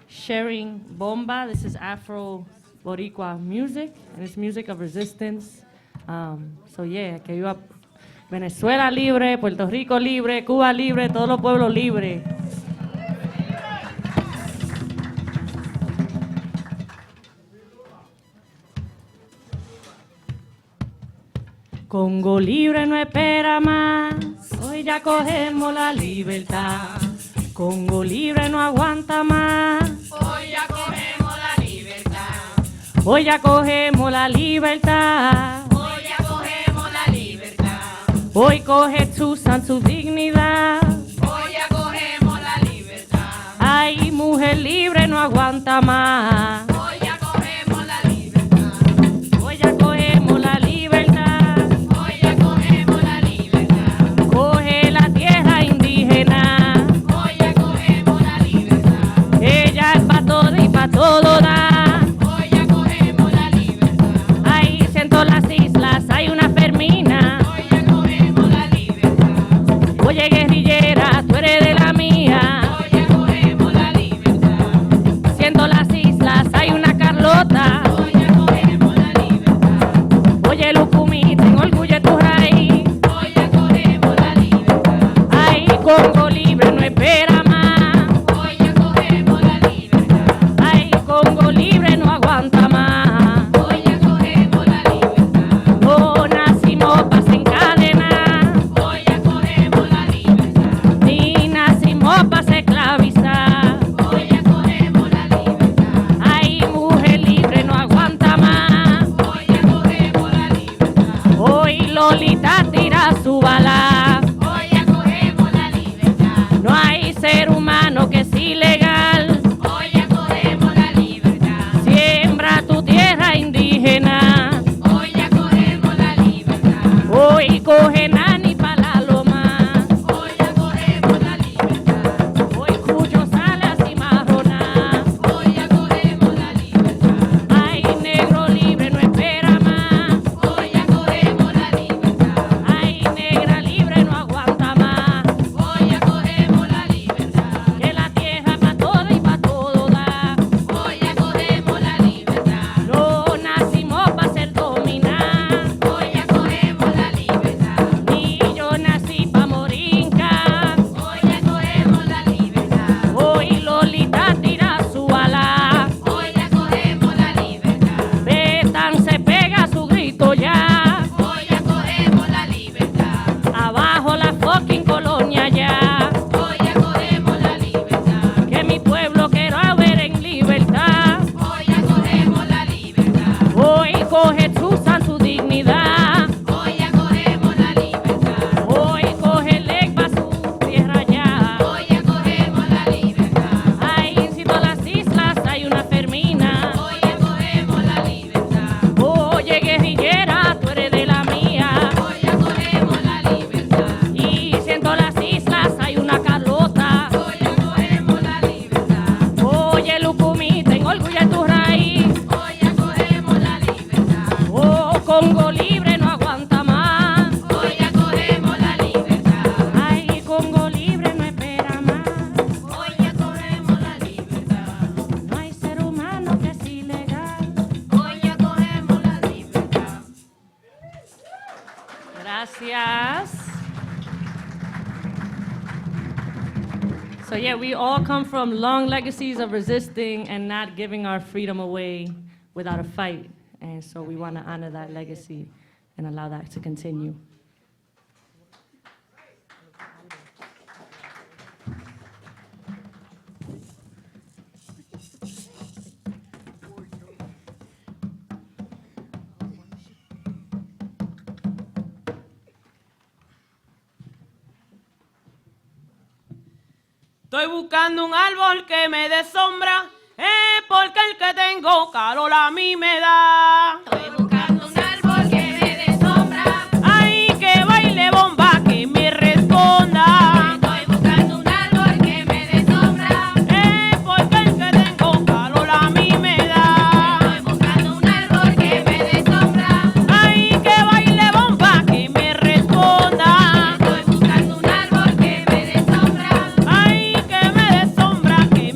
sharing bomba. This is Afro-Boricua music, and it's music of resistance. So yeah, que viva Venezuela libre, Puerto Rico libre, Cuba libre, todos los pueblos libres. Congo libre no espera más, hoy ya cogemos la libertad. Congo libre no aguanta más, hoy ya cogemos la libertad. Hoy ya cogemos la libertad. Hoy ya cogemos la libertad. Hoy coge Susan su dignidad. Hoy ya cogemos la libertad. Ay, mujer libre no aguanta más. Hoy ya cogemos la libertad. Hoy ya cogemos la libertad. Hoy ya cogemos la libertad. Coge la tierra indígena. Hoy ya cogemos la libertad. Ella es pa' todo y pa' todo da. Hoy ya cogemos la libertad. Ahí siento las islas, hay una Fermina. Hoy ya cogemos la libertad. Oye, guerrillera, tú eres de la mía. Hoy ya cogemos la libertad. Siento las islas, hay una Carlota. Hoy ya cogemos la libertad. Oye, Lucumí, tengo orgullo de tu raíz. Hoy ya cogemos la libertad. Ay, Congo libre no espera más. Hoy ya cogemos la libertad. Ay, Congo libre no aguanta más. Hoy ya cogemos la libertad. No nacimos pa' desencadenar, Hoy ya cogemos la libertad. ni nacimos pa' esclavizar. Hoy ya cogemos la libertad. Ay, mujer libre no aguanta más. Hoy ya cogemos la libertad. Hoy Lolita tira su bala. Hoy ya cogemos la libertad. No hay ser humano que es ilegal. Hoy ya cogemos la libertad. Siembra tu tierra indígena. Hoy ya cogemos la libertad. Hoy coge Nani pa' la loma. Hoy ya cogemos la libertad. Hoy Cuyo sale así marrona. Hoy ya cogemos la libertad. Ay, negro libre no espera más. Hoy ya cogemos la libertad. Ay, negra libre no aguanta más. Hoy ya cogemos la libertad. Que la tierra pa' todo y pa' todo da. Hoy ya cogemos la libertad. No nacimos pa' ser dominadas. Hoy ya cogemos la libertad. Ni yo nací pa' morinca. Hoy ya cogemos la libertad. Hoy Lolita tira su ala. Hoy ya cogemos la libertad. Betan se pega su grito ya. Hoy ya cogemos la libertad. Abajo la fucking colonia ya. Hoy ya cogemos la libertad. Que mi pueblo quiero ver en libertad. Hoy ya cogemos la libertad. Hoy coge Susan su dignidad. Hoy ya cogemos la libertad. Hoy coge Legba su tierra ya. Hoy ya cogemos la libertad. Ahí en todas las islas hay una Fermina. Hoy ya cogemos la libertad. Oye, guerrillera, tú eres de la mía. Hoy ya cogemos la libertad. Y siento las islas hay una Carlota. Hoy ya cogemos la libertad. Oye, Lucumí, tengo orgullo de tu raíz. Hoy ya cogemos la libertad. Oh, Congo libre no aguanta más. Hoy ya cogemos la libertad. Ay, Congo libre no espera más. Hoy ya cogemos la libertad. No hay ser humano que es ilegal. Hoy ya cogemos la libertad. Gracias. So yeah, we all come from long legacies of resisting and not giving our freedom away without a fight. And so we want to honor that legacy and allow that to continue. Estoy buscando un árbol que me dé sombra, porque el que tengo calor a mí me da. Estoy buscando un árbol que me dé sombra. Ay, que baile bomba, que me responda. Estoy buscando un árbol que me dé sombra. Porque el que tengo calor a mí me da. Estoy buscando un árbol que me dé sombra. Ay, que baile bomba, que me responda. Estoy buscando un árbol que me dé sombra. Ay, que me dé sombra, que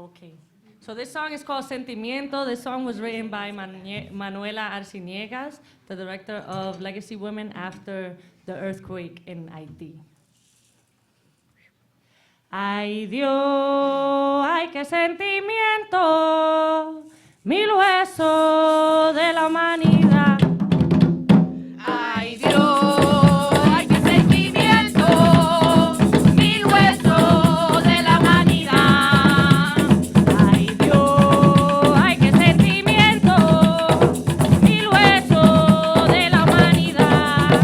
Okay. So this song is called Sentimiento. This song was written by Manuela Arciniegas, the director of Legacy Women after the earthquake in Haití. Ay Dios, ay qué sentimiento, mil huesos de la humanidad. Ay Dios, ay qué sentimiento, mil huesos de la humanidad. Ay Dios, ay qué sentimiento, mil huesos de la humanidad.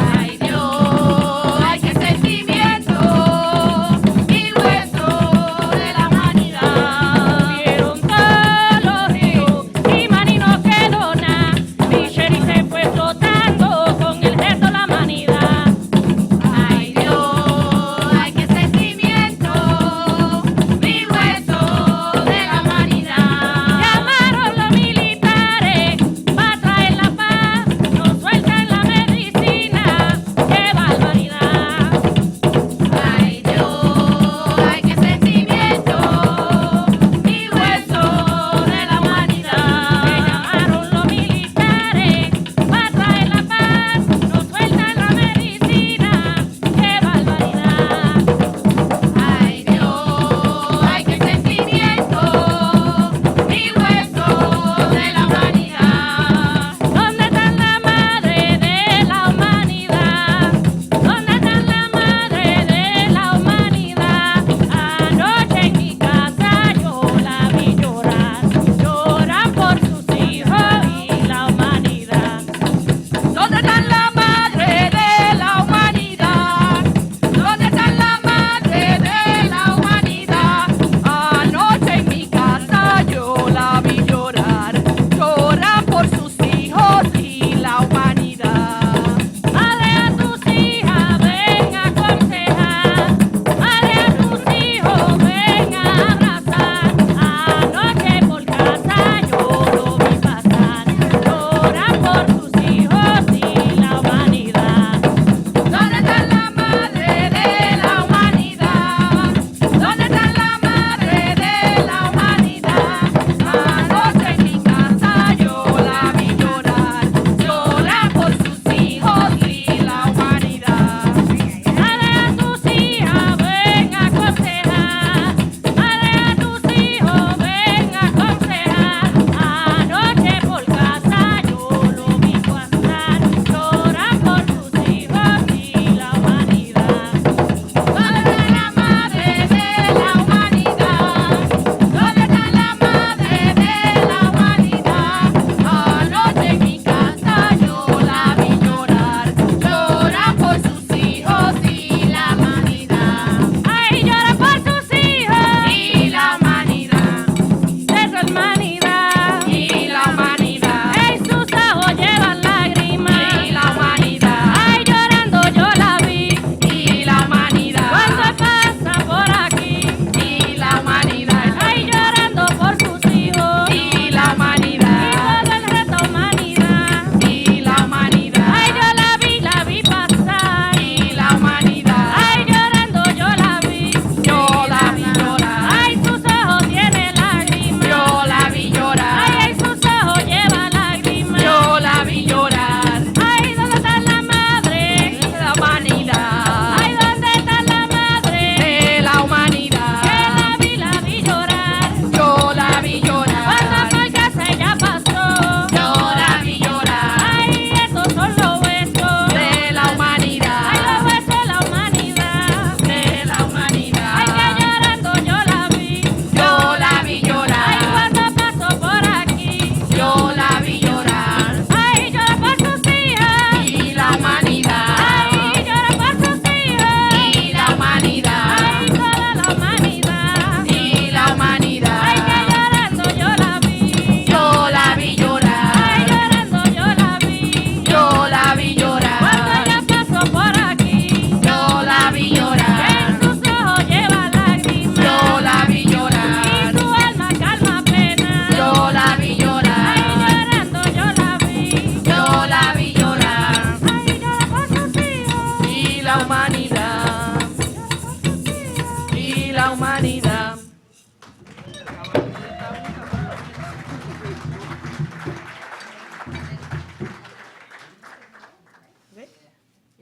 Ay Dios, ay qué sentimiento, mil huesos de la humanidad. Vieron todos los ríos y mani no quedó nada.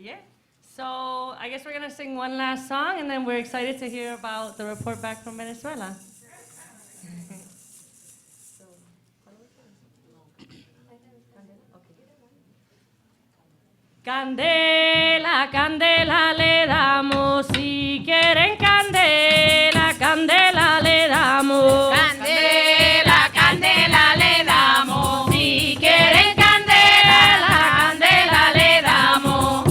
Yeah. So I guess we're going to sing one last song, and then we're excited to hear about the report back from Venezuela. Candela, candela le damos, si quieren candela, candela le damos. Candela, candela le damos. Si quieren candela, candela le damos.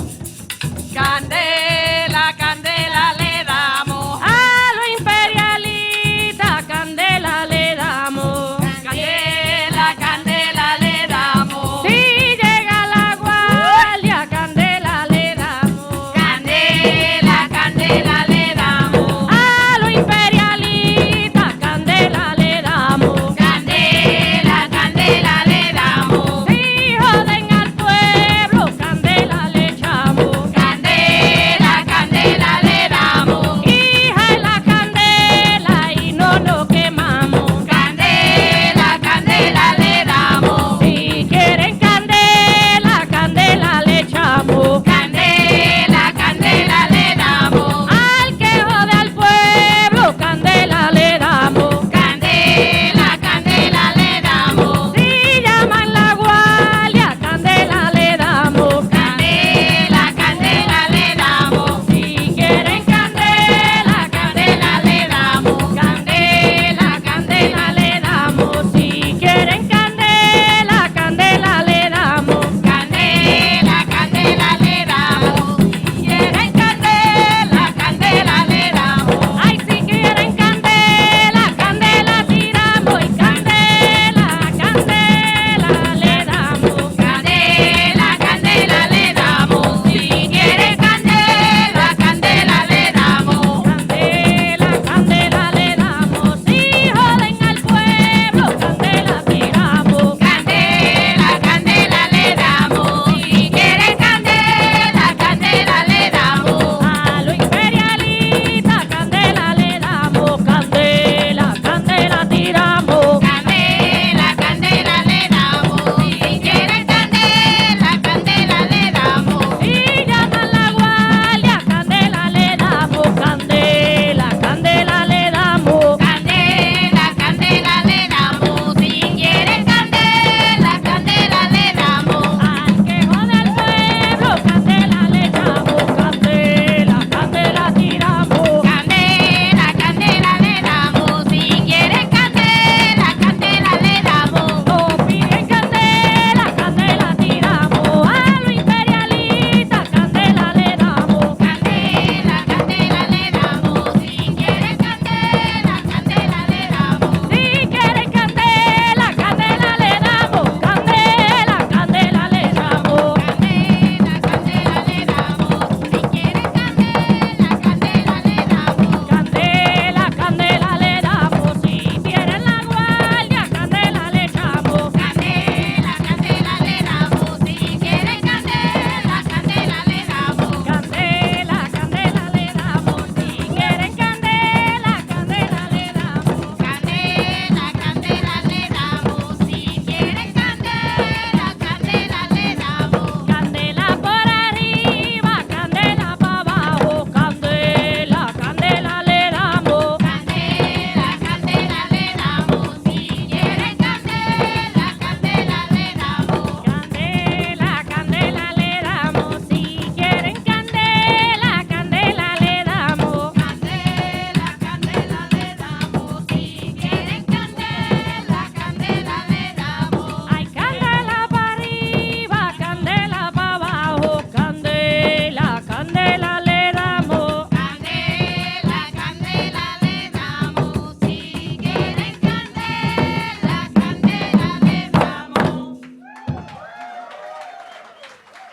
Candela, candela le damos. A lo imperialista, candela le damos. Candela, candela le damos. Si llega la guardia, candela le damos. Candela, candela le damos. A lo imperialista, candela le damos. Candela, candela le damos. Si joden al pueblo, candela le echamos. Candela, candela le damos. Hija de la candela y no nos quemamos. Candela, candela le damos. Si quieren candela, candela le echamos. Candela, candela le damos. Al que jode al pueblo, candela le damos. Candela, candela le damos. Si llaman la guardia, candela le damos. Candela, candela le damos. Si quieren candela, Candela le damos. candela, candela le damos. Si quieren candela, candela le damos. Candela, candela le damos. Quieren candela, candela le damos. Ay, si quieren candela, candela tiramos. Y candela, candela le damos. Candela, candela le damos. Si quieren candela, candela le damos. Candela, candela le damos. Si joden al pueblo, candela tiramos. Candela, candela le damos. Si quieren candela, candela le damos. A lo imperialista, candela le damos. Candela, candela tiramos. Candela, candela le damos. Si quieren candela, candela le damos. Si llaman la guardia, candela le damos. Candela, candela le damos. Candela, candela le damos. Si quieren candela, candela le damos. Al que jode al pueblo, candela le echamos. Candela, candela tiramos. Candela, candela le damos. Si quieren candela, candela le damos. No piden candela, candela tiramos. A lo imperialista, candela le damos. Candela, candela le damos. Si quieren candela, candela le damos. Si quieren candela, candela le damos. Candela, candela le damos. Candela, candela le damos. Si quieren candela, candela le damos. Candela, candela le damos. Si quieren la guardia, candela le echamos. Candela, candela le damos. Si quieren candela, candela le damos. Candela, candela le damos. Si quieren candela, candela le damos. Candela, candela le damos. Si quieren candela, candela le damos. Candela por arriba, candela para abajo. Candela, candela le damos. Candela, candela le damos. Si quieren candela, candela le damos. Candela, candela le damos. Si quieren candela, candela le damos. Candela, candela le damos. Si quieren candela, candela le damos. Hay candela para arriba, candela para abajo. Candela, candela le damos. Candela, candela le damos. Si quieren candela, candela le damos.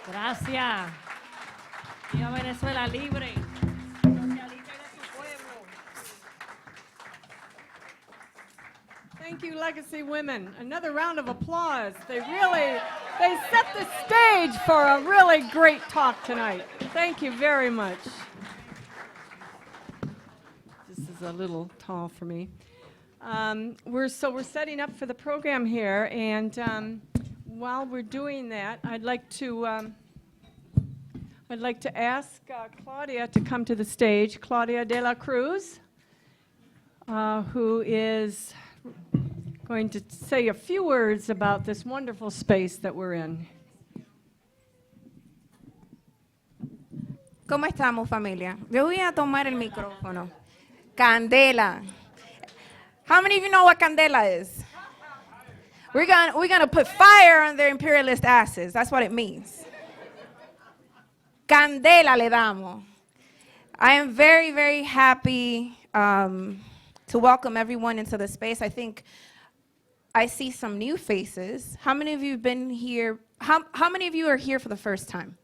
Gracias. Viva Venezuela libre. Socialista de su pueblo. Thank you, Legacy Women. Another round of applause. They set the stage for a really great talk tonight. Thank you very much. This is a little tall for me. We're setting up for the program here, and while we're doing that, I'd like to I'd like to ask Claudia to come to the stage. Claudia de la Cruz, who is going to say a few words about this wonderful space that we're in. ¿Cómo estamos, familia? Yo voy a tomar el micrófono. Candela. How many of you know what candela is? We're gonna put fire on their imperialist asses. That's what it means. Candela le damos. I am very, very happy to welcome everyone into the space. I think I see some new faces. How many of you have been here? How many of you are here for the first time?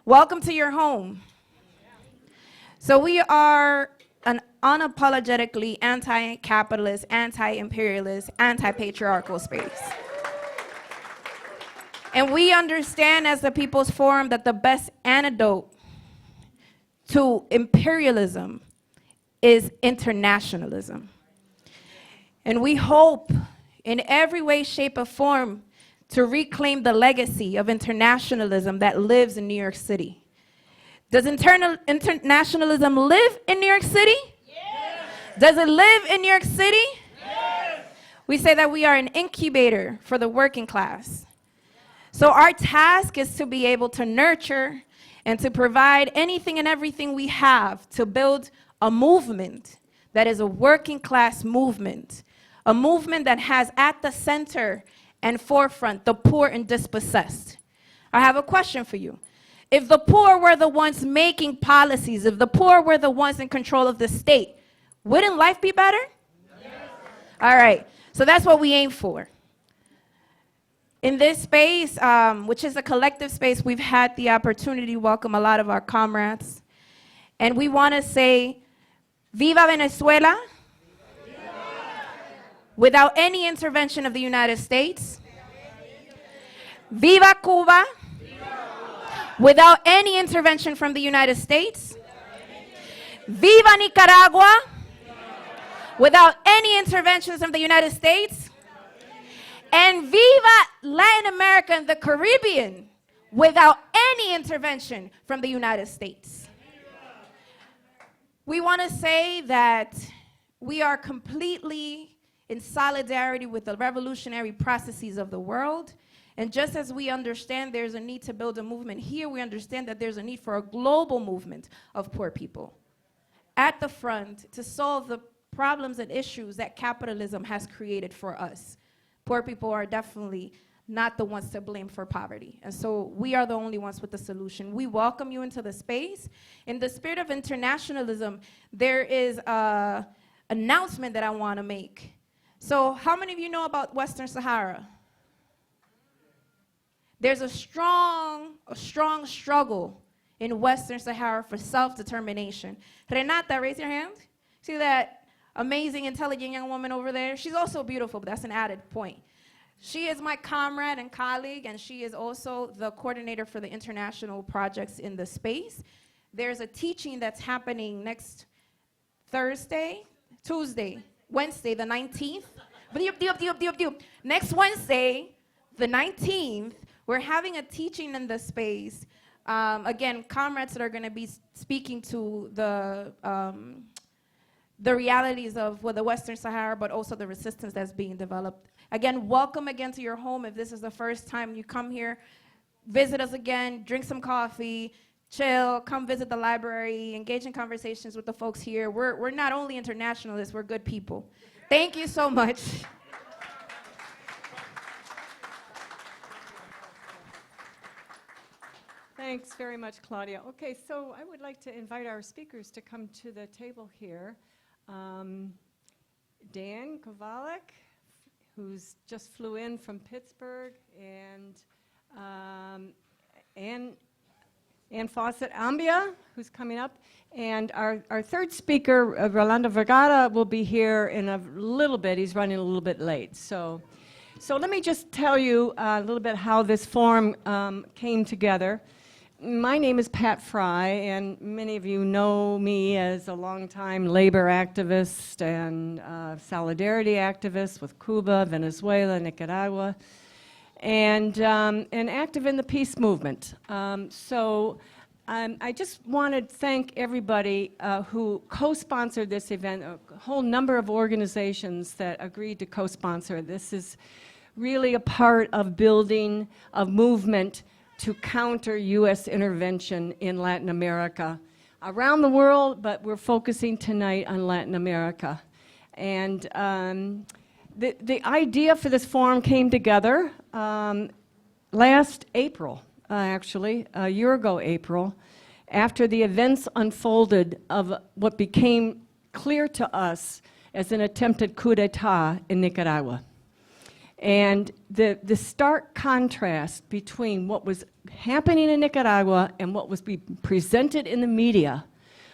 Welcome to your home. So we are an unapologetically anti-capitalist, anti-imperialist, anti-patriarchal space. And we understand as the People's Forum that the best antidote to imperialism is internationalism. And we hope in every way, shape, or form to reclaim the legacy of internationalism that lives in New York City. Does internationalism live in New York City? Yes. Does it live in New York City? Yes. We say that we are an incubator for the working class. So our task is to be able to nurture and to provide anything and everything we have to build a movement that is a working class movement, a movement that has at the center and forefront the poor and dispossessed. I have a question for you. If the poor were the ones making policies, if the poor were the ones in control of the state, wouldn't life be better? Yes. All right, so that's what we aim for. In this space, which is a collective space, we've had the opportunity to welcome a lot of our comrades. And we want to say, Viva Venezuela! Without any intervention of the United States. Viva Cuba! Without any intervention from the United States. Viva Nicaragua! Without any interventions from the United States. And Viva Latin America and the Caribbean without any intervention from the United States. We want to say that we are completely in solidarity with the revolutionary processes of the world. And just as we understand there's a need to build a movement here, we understand that there's a need for a global movement of poor people at the front to solve the problems and issues that capitalism has created for us. Poor people are definitely not the ones to blame for poverty. And so we are the only ones with the solution. We welcome you into the space. In the spirit of internationalism, there is an announcement that I want to make. So how many of you know about Western Sahara? There's a strong struggle in Western Sahara for self-determination. Renata, raise your hand. See that amazing, intelligent young woman over there? She's also beautiful, but that's an added point. She is my comrade and colleague, and she is also the coordinator for the international projects in the space. There's a teaching that's happening next Wednesday, the 19th. Next Wednesday, the 19th, we're having a teaching in the space. Again, comrades that are going to be speaking to the realities of the Western Sahara, but also the resistance that's being developed. Again, welcome again to your home. If this is the first time you come here, visit us again, drink some coffee, chill, come visit the library, engage in conversations with the folks here. We're not only internationalists, we're good people. Thank you so much. Thanks very much, Claudia. Okay, so I would like to invite our speakers to come to the table here. Dan Kovalik, who's just flew in from Pittsburgh, and Ann Fawcett Ambia, who's coming up. And our third speaker, Rolando Vergara, will be here in a little bit. He's running a little bit late. So let me just tell you a little bit how this forum came together. My name is Pat Fry, and many of you know me as a longtime labor activist and solidarity activist with Cuba, Venezuela, Nicaragua. and active in the peace movement. I just want to thank everybody who co-sponsored this event, a whole number of organizations that agreed to co-sponsor. This is really a part of building a movement to counter U.S. intervention in Latin America. Around the world, but we're focusing tonight on Latin America. And the idea for this forum came together last April, actually, a year ago April, after the events unfolded of what became clear to us as an attempted coup d'etat in Nicaragua. And the stark contrast between what was happening in Nicaragua and what was being presented in the media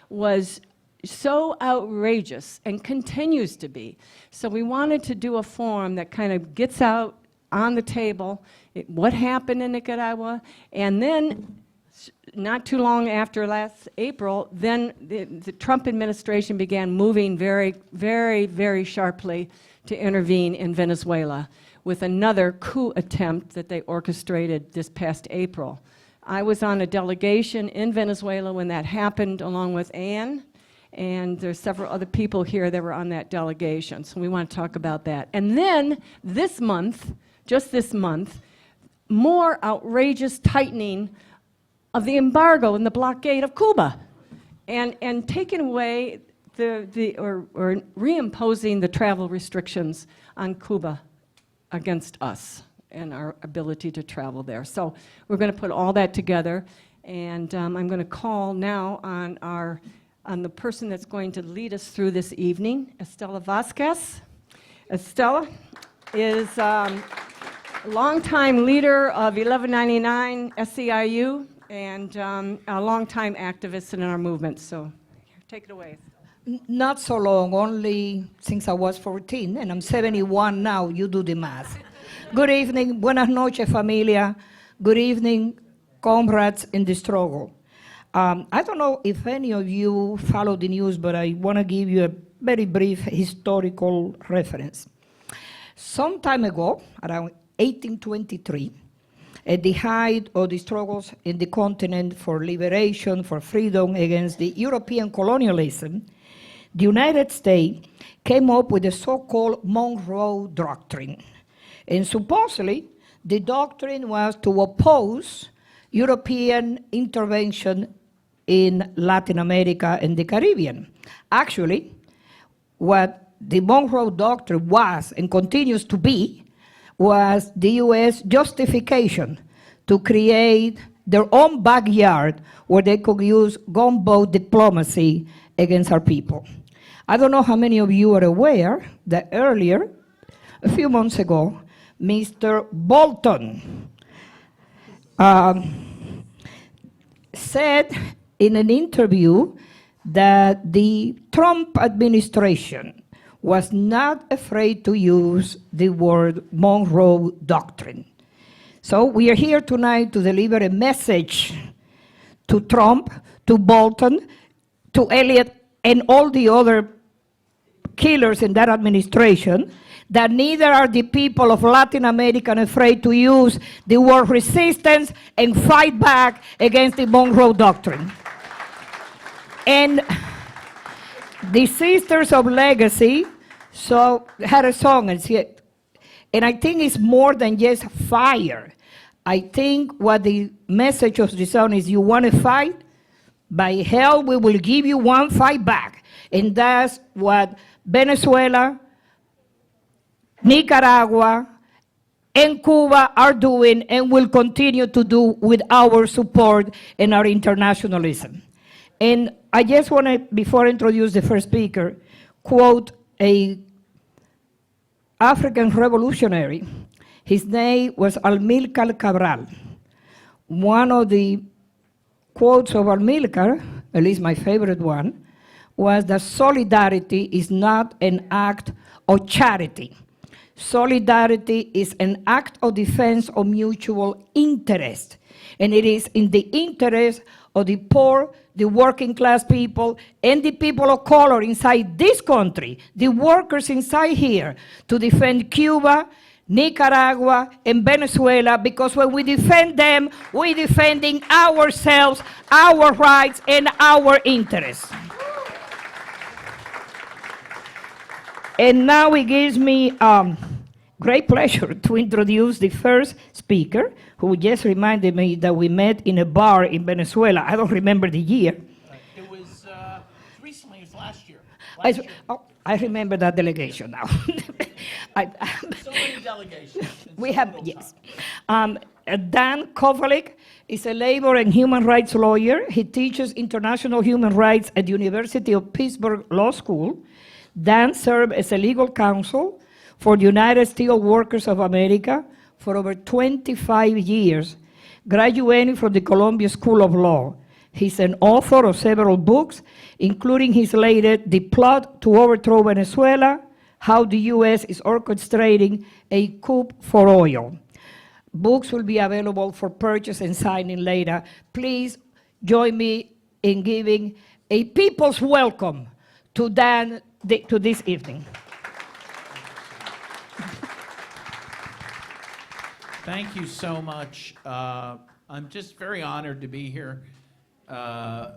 was so outrageous and continues to be. So we wanted to do a forum that kind of gets out on the table what happened in Nicaragua, and then not too long after last April, then the Trump administration began moving very, very, very sharply to intervene in Venezuela with another coup attempt that they orchestrated this past April. I was on a delegation in Venezuela when that happened, along with Anne, and there's several other people here that were on that delegation, so we want to talk about that. And then this month, just this month, more outrageous tightening of the embargo and the blockade of Cuba, and taking away or reimposing the travel restrictions on Cuba against us and our ability to travel there. So we're going to put all that together, and I'm going to call now on the person that's going to lead us through this evening, Estela Vazquez. Estela is a longtime leader of 1199 SEIU and a longtime activist in our movement. So take it away. Not so long, only since I was 14, and I'm 71 now. You do the math. Good evening, buenas noches, familia. Good evening, comrades in the struggle. I don't know if any of you follow the news, but I want to give you a very brief historical reference. Some time ago, around 1823, at the height of the struggles in the continent for liberation, for freedom against the European colonialism, the United States came up with the so-called Monroe Doctrine. And supposedly, the doctrine was to oppose European intervention in Latin America and the Caribbean. Actually, what the Monroe Doctrine was and continues to be was the U.S. justification to create their own backyard where they could use gunboat diplomacy against our people. I don't know how many of you are aware that earlier, a few months ago, Mr. Bolton said in an interview that the Trump administration was not afraid to use the word Monroe Doctrine. So we are here tonight to deliver a message to Trump, to Bolton, to Elliott, and all the other killers in that administration, that neither are the people of Latin America afraid to use the word resistance and fight back against the Monroe Doctrine. And the Sisters of Legacy had a song, and I think it's more than just fire. I think what the message of the song is, you want to fight? By hell, we will give you one fight back. And that's what Venezuela, Nicaragua, and Cuba are doing and will continue to do with our support and our internationalism. And I just want to, before I introduce the first speaker, quote a African revolutionary. His name was Amilcar Cabral. One of the quotes of Amilcar, at least my favorite one, was that solidarity is not an act of charity. Solidarity is an act of defense of mutual interest. And it is in the interest of the poor, the working class people, and the people of color inside this country, the workers inside here, to defend Cuba, Nicaragua, and Venezuela, because when we defend them, we're defending ourselves, our rights, and our interests. And now it gives me great pleasure to introduce the first speaker, who just reminded me that we met in a bar in Venezuela. I don't remember the year. It was recently, it was last year. I remember that delegation now. So many delegations. We have, yes. Dan Kovalik is a labor and human rights lawyer. He teaches international human rights at the University of Pittsburgh Law School. Dan served as a legal counsel for the United Steelworkers of America for over 25 years, graduating from the Columbia School of Law. He's an author of several books, including his latest, The Plot to Overthrow Venezuela, How the U.S. is Orchestrating a Coup for Oil. Books will be available for purchase and signing later. Please join me in giving a people's welcome to Dan to this evening. Thank you so much. I'm just very honored to be here. I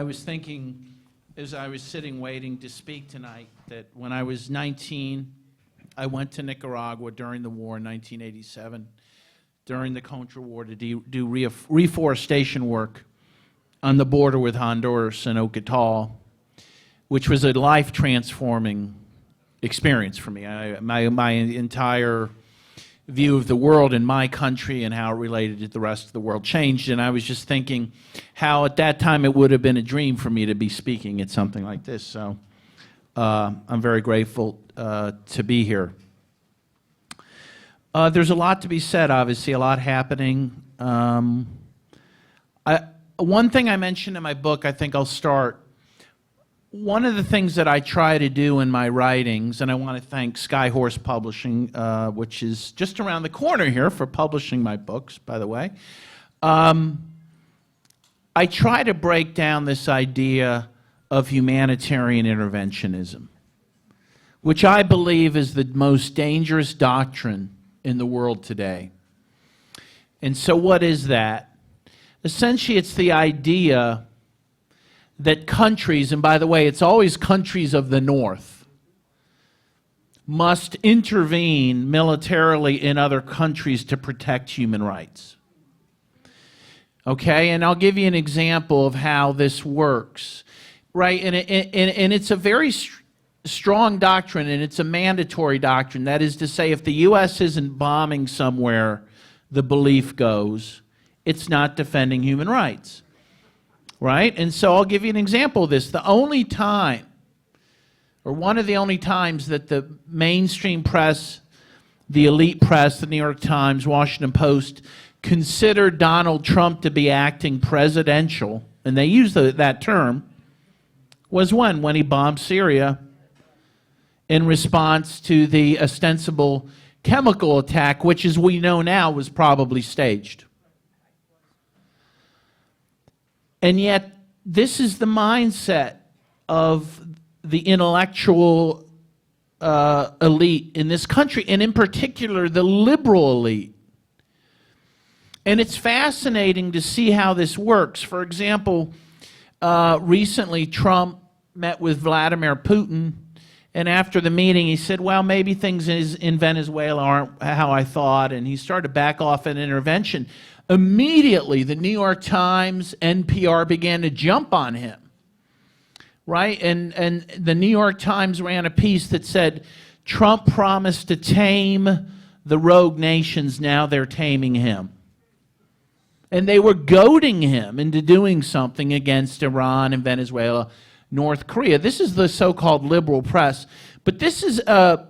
was thinking, as I was sitting waiting to speak tonight, that when I was 19, I went to Nicaragua during the war in 1987, during the Contra War, to do reforestation work on the border with Honduras and Ocotal, which was a life-transforming experience for me. My entire view of the world and my country and how it related to the rest of the world changed, and I was just thinking how at that time it would have been a dream for me to be speaking at something like this. So I'm very grateful to be here. There's a lot to be said, obviously, a lot happening. One thing I mentioned in my book, I think I'll start. One of the things that I try to do in my writings, and I want to thank Skyhorse Publishing, which is just around the corner here, for publishing my books, by the way. I try to break down this idea of humanitarian interventionism, which I believe is the most dangerous doctrine in the world today. And so what is that? Essentially, it's the idea that countries, and by the way, it's always countries of the North, must intervene militarily in other countries to protect human rights. Okay, and I'll give you an example of how this works, right? And it's a very strong doctrine, and it's a mandatory doctrine. That is to say, if the U.S. isn't bombing somewhere, the belief goes, it's not defending human rights. Right? And so I'll give you an example of this. The only time, or one of the only times that the mainstream press, the elite press, the New York Times, Washington Post, considered Donald Trump to be acting presidential, and they used that term, was when he bombed Syria in response to the ostensible chemical attack, which, as we know now, was probably staged. And yet, this is the mindset of the intellectual elite in this country, and in particular, the liberal elite. And it's fascinating to see how this works. For example, recently Trump met with Vladimir Putin, and after the meeting he said, well, maybe things in Venezuela aren't how I thought, and he started to back off an intervention. Immediately, the New York Times, NPR began to jump on him, right? And the New York Times ran a piece that said, Trump promised to tame the rogue nations, now they're taming him. And they were goading him into doing something against Iran and Venezuela, North Korea. This is the so-called liberal press. But this is a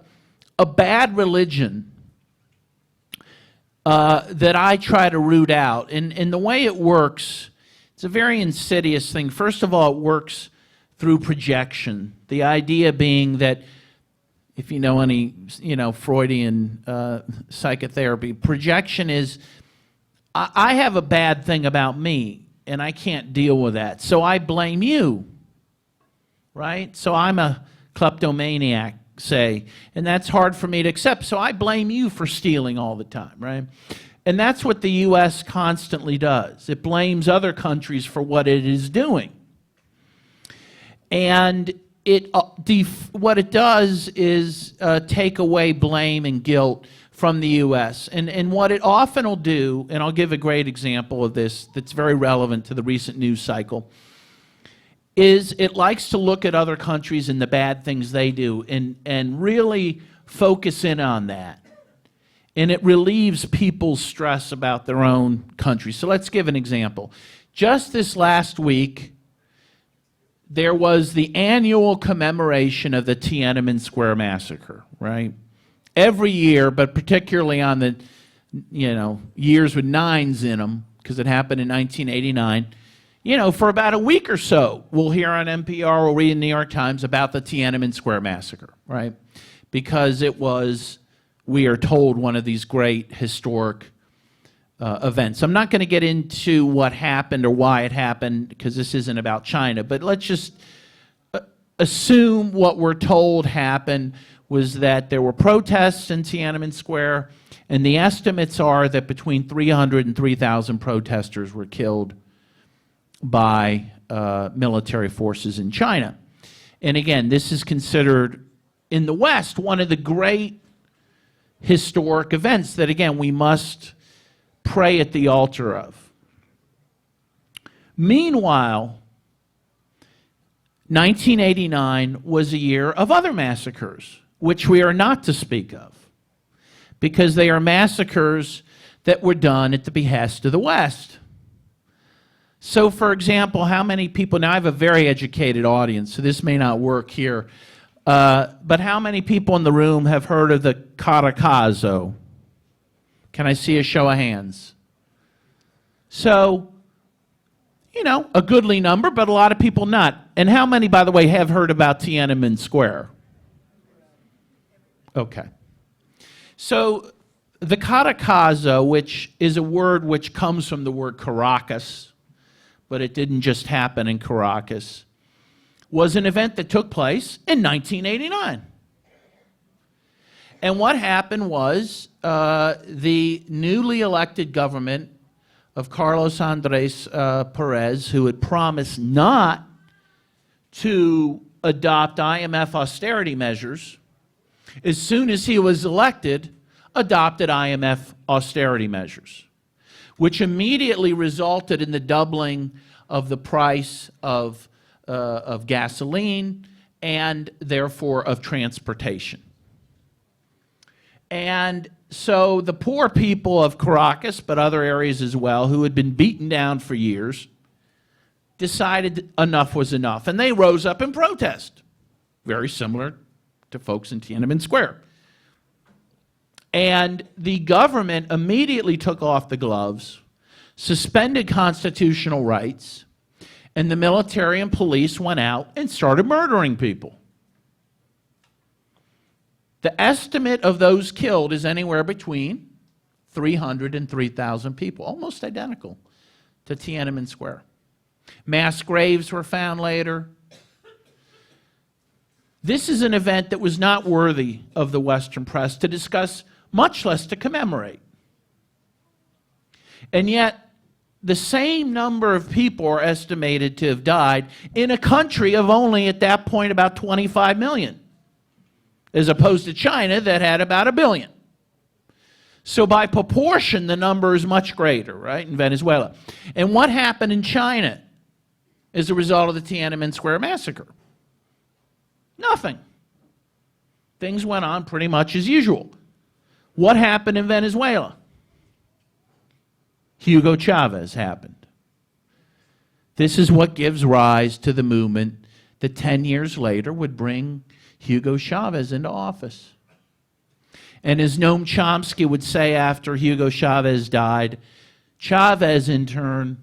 bad religion that I try to root out. And the way it works, it's a very insidious thing. First of all, it works through projection. The idea being that, if you know any, Freudian psychotherapy, projection is, I have a bad thing about me, and I can't deal with that, so I blame you, right? So I'm a kleptomaniac, say, and that's hard for me to accept. So I blame you for stealing all the time, right? And that's what the U.S. constantly does. It blames other countries for what it is doing. And what it does is take away blame and guilt from the U.S. And what it often will do, and I'll give a great example of this that's very relevant to the recent news cycle, is it likes to look at other countries and the bad things they do and really focus in on that. And it relieves people's stress about their own country. So let's give an example. Just this last week, there was the annual commemoration of the Tiananmen Square massacre, right? Every year, but particularly on the, years with nines in them, because it happened in 1989, for about a week or so, we'll hear on NPR, we'll read in the New York Times about the Tiananmen Square massacre, right? Because it was, we are told, one of these great historic events. I'm not going to get into what happened or why it happened, because this isn't about China, but let's just assume what we're told happened was that there were protests in Tiananmen Square, and the estimates are that between 300 and 3,000 protesters were killed by military forces in China. And again, this is considered, in the West, one of the great historic events that, again, we must pray at the altar of. Meanwhile, 1989 was a year of other massacres, which we are not to speak of, because they are massacres that were done at the behest of the West. So, for example, how many people, now I have a very educated audience, so this may not work here, but how many people in the room have heard of the Caracazo? Can I see a show of hands? So, a goodly number, but a lot of people not. And how many, by the way, have heard about Tiananmen Square? Okay. So, the Caracazo, which is a word which comes from the word Caracas, but it didn't just happen in Caracas, was an event that took place in 1989. And what happened was the newly elected government of Carlos Andrés Perez, who had promised not to adopt IMF austerity measures, as soon as he was elected, adopted IMF austerity measures, which immediately resulted in the doubling of the price of gasoline and therefore of transportation. And so the poor people of Caracas, but other areas as well, who had been beaten down for years, decided enough was enough. And they rose up in protest, very similar to folks in Tiananmen Square. And the government immediately took off the gloves, suspended constitutional rights, and the military and police went out and started murdering people. The estimate of those killed is anywhere between 300 and 3,000 people, almost identical to Tiananmen Square. Mass graves were found later. This is an event that was not worthy of the Western press to discuss, much less to commemorate. And yet, the same number of people are estimated to have died in a country of only, at that point, about 25 million, as opposed to China that had about 1 billion. So by proportion, the number is much greater, right, in Venezuela. And what happened in China as a result of the Tiananmen Square massacre? Nothing. Things went on pretty much as usual. What happened in Venezuela? Hugo Chavez happened. This is what gives rise to the movement that 10 years later would bring Hugo Chavez into office. And as Noam Chomsky would say after Hugo Chavez died, Chavez in turn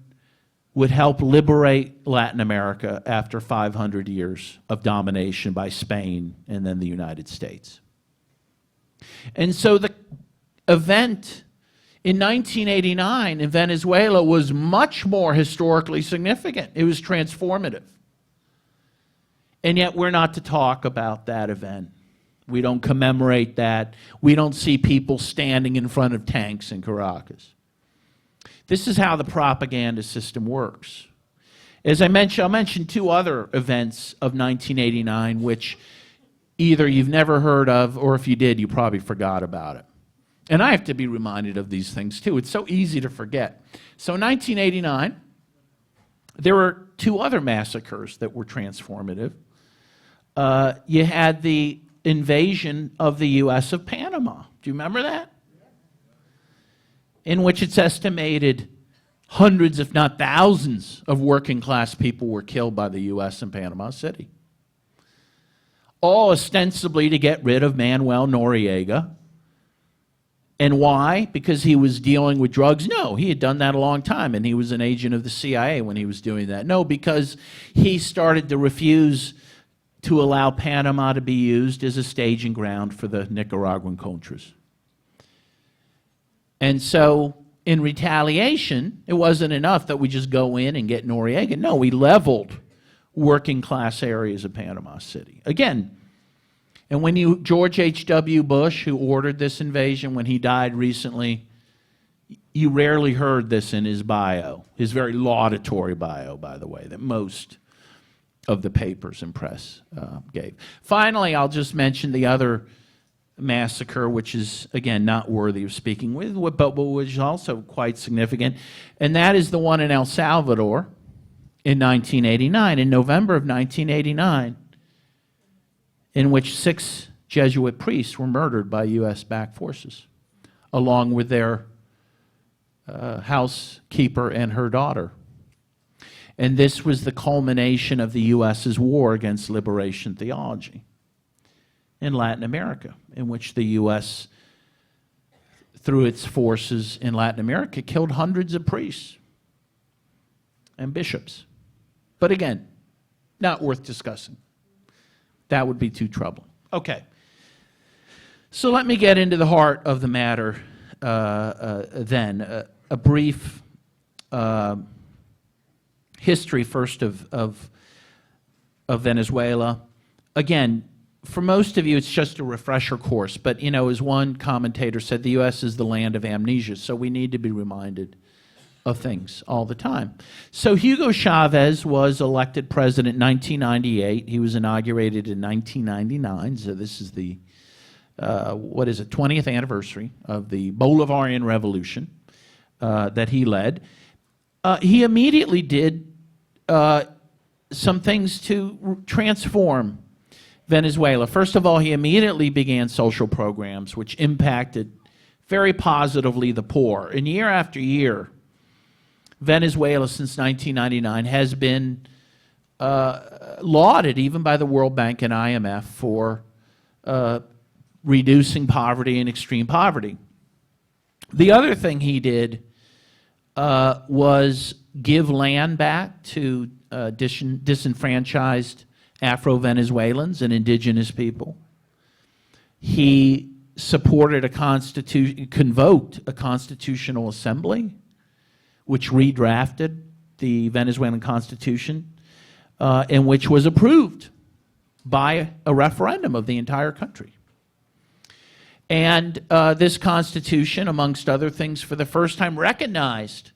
would help liberate Latin America after 500 years of domination by Spain and then the United States. And so the event in 1989 in Venezuela was much more historically significant. It was transformative. And yet we're not to talk about that event. We don't commemorate that. We don't see people standing in front of tanks in Caracas. This is how the propaganda system works. As I mentioned, I'll mention two other events of 1989, which either you've never heard of, or if you did, you probably forgot about it. And I have to be reminded of these things too. It's so easy to forget. So 1989, there were two other massacres that were transformative. You had the invasion of the U.S. of Panama. Do you remember that? In which it's estimated hundreds, if not thousands, of working class people were killed by the U.S. in Panama City. All ostensibly to get rid of Manuel Noriega. And why? Because he was dealing with drugs? No, he had done that a long time, and he was an agent of the CIA when he was doing that. No, because he started to refuse to allow Panama to be used as a staging ground for the Nicaraguan Contras. And so, in retaliation, it wasn't enough that we just go in and get Noriega. No, we leveled working class areas of Panama City. Again, and when George H.W. Bush, who ordered this invasion when he died recently, you rarely heard this in his bio, his very laudatory bio, by the way, that most of the papers and press gave. Finally, I'll just mention the other massacre, which is, again, not worthy of speaking with, but which is also quite significant, and that is the one in El Salvador in 1989, in November of 1989, in which 6 Jesuit priests were murdered by U.S.-backed forces, along with their housekeeper and her daughter. And this was the culmination of the U.S.'s war against liberation theology in Latin America, in which the U.S., through its forces in Latin America, killed hundreds of priests and bishops. But again, not worth discussing. That would be too troubling. Okay. So let me get into the heart of the matter then. A brief history first of Venezuela. Again, for most of you, it's just a refresher course. But, you know, as one commentator said, the U.S. is the land of amnesia. So we need to be reminded of things all the time. So Hugo Chavez was elected president in 1998. He was inaugurated in 1999. So this is the, 20th anniversary of the Bolivarian Revolution that he led. He immediately did some things to transform Venezuela. First of all, he immediately began social programs which impacted very positively the poor. And year after year, Venezuela since 1999 has been lauded even by the World Bank and IMF for reducing poverty and extreme poverty. The other thing he did was give land back to disenfranchised Afro-Venezuelans and indigenous people. He supported convoked a constitutional assembly, which redrafted the Venezuelan Constitution, and which was approved by a referendum of the entire country. And this Constitution, amongst other things, for the first time recognized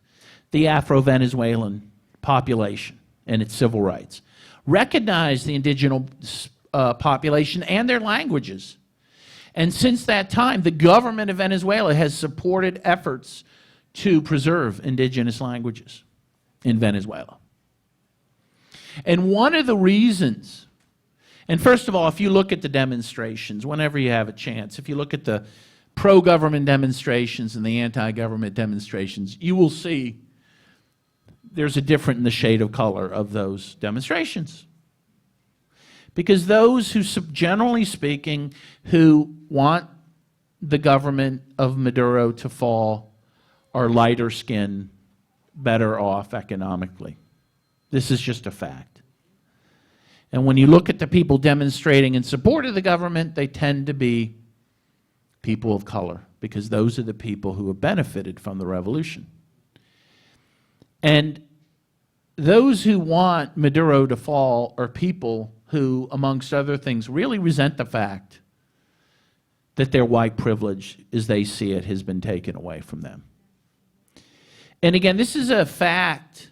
the Afro-Venezuelan population and its civil rights, recognized the indigenous population and their languages. And since that time, the government of Venezuela has supported efforts to preserve indigenous languages in Venezuela. And one of the reasons, and first of all, if you look at the demonstrations, whenever you have a chance, if you look at the pro-government demonstrations and the anti-government demonstrations, you will see there's a difference in the shade of color of those demonstrations. Because those who, generally speaking, who want the government of Maduro to fall are lighter skinned, better off economically. This is just a fact. And when you look at the people demonstrating in support of the government, they tend to be people of color, because those are the people who have benefited from the revolution. And those who want Maduro to fall are people who, amongst other things, really resent the fact that their white privilege, as they see it, has been taken away from them. And again, this is a fact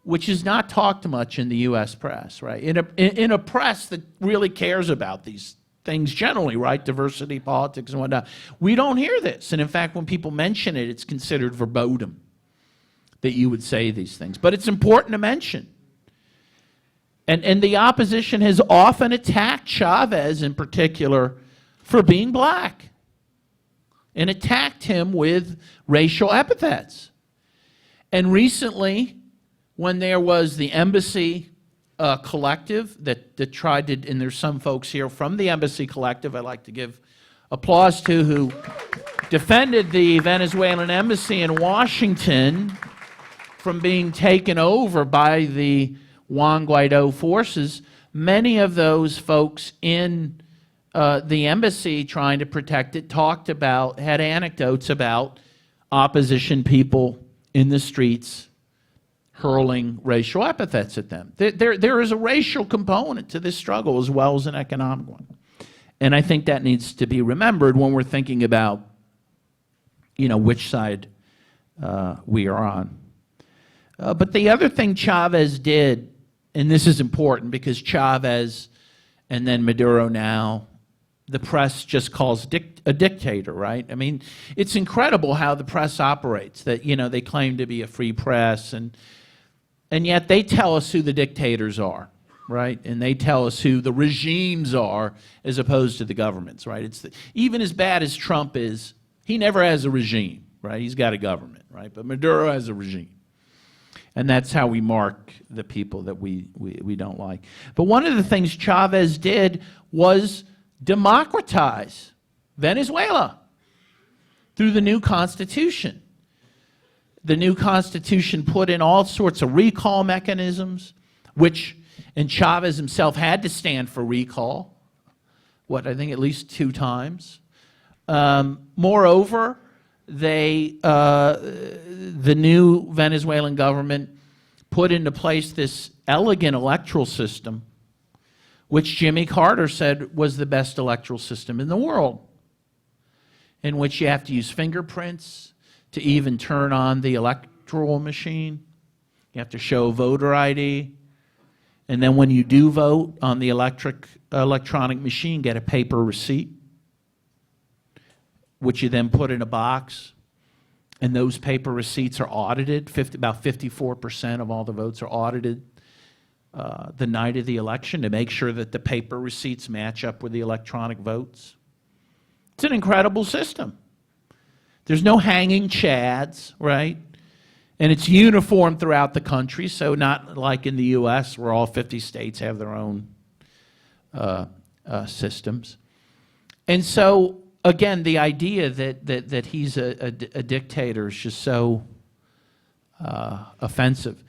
which is not talked much in the U.S. press, right? In a press that really cares about these things generally, right? Diversity, politics, and whatnot. We don't hear this. And in fact, when people mention it, it's considered verboten that you would say these things. But it's important to mention. And the opposition has often attacked Chavez in particular for being black and attacked him with racial epithets. And recently, when there was the Embassy Collective that tried to, and there's some folks here from the Embassy Collective I'd like to give applause to, who defended the Venezuelan embassy in Washington from being taken over by the Juan Guaido forces. Many of those folks in the embassy trying to protect it had anecdotes about opposition people in the streets hurling racial epithets at them. There is a racial component to this struggle as well as an economic one. And I think that needs to be remembered when we're thinking about, which side we are on. But the other thing Chavez did, and this is important because Chavez and then Maduro now, the press just calls a dictator, right? I mean, it's incredible how the press operates, that, they claim to be a free press, and yet they tell us who the dictators are, right? And they tell us who the regimes are as opposed to the governments, right? Even as bad as Trump is, he never has a regime, right? He's got a government, right? But Maduro has a regime. And that's how we mark the people that we don't like. But one of the things Chavez did was democratize Venezuela through the new constitution. The new constitution put in all sorts of recall mechanisms, and Chavez himself had to stand for recall, I think at least 2 times. Moreover, the new Venezuelan government put into place this elegant electoral system, which Jimmy Carter said was the best electoral system in the world, in which you have to use fingerprints to even turn on the electoral machine. You have to show voter ID. And then when you do vote on the electronic machine, get a paper receipt, which you then put in a box. And those paper receipts are audited. About 54% of all the votes are audited the night of the election to make sure that the paper receipts match up with the electronic votes. It's an incredible system. There's no hanging chads, right? And it's uniform throughout the country, so not like in the U.S. where all 50 states have their own systems. And so, again, the idea that he's a dictator is just so offensive.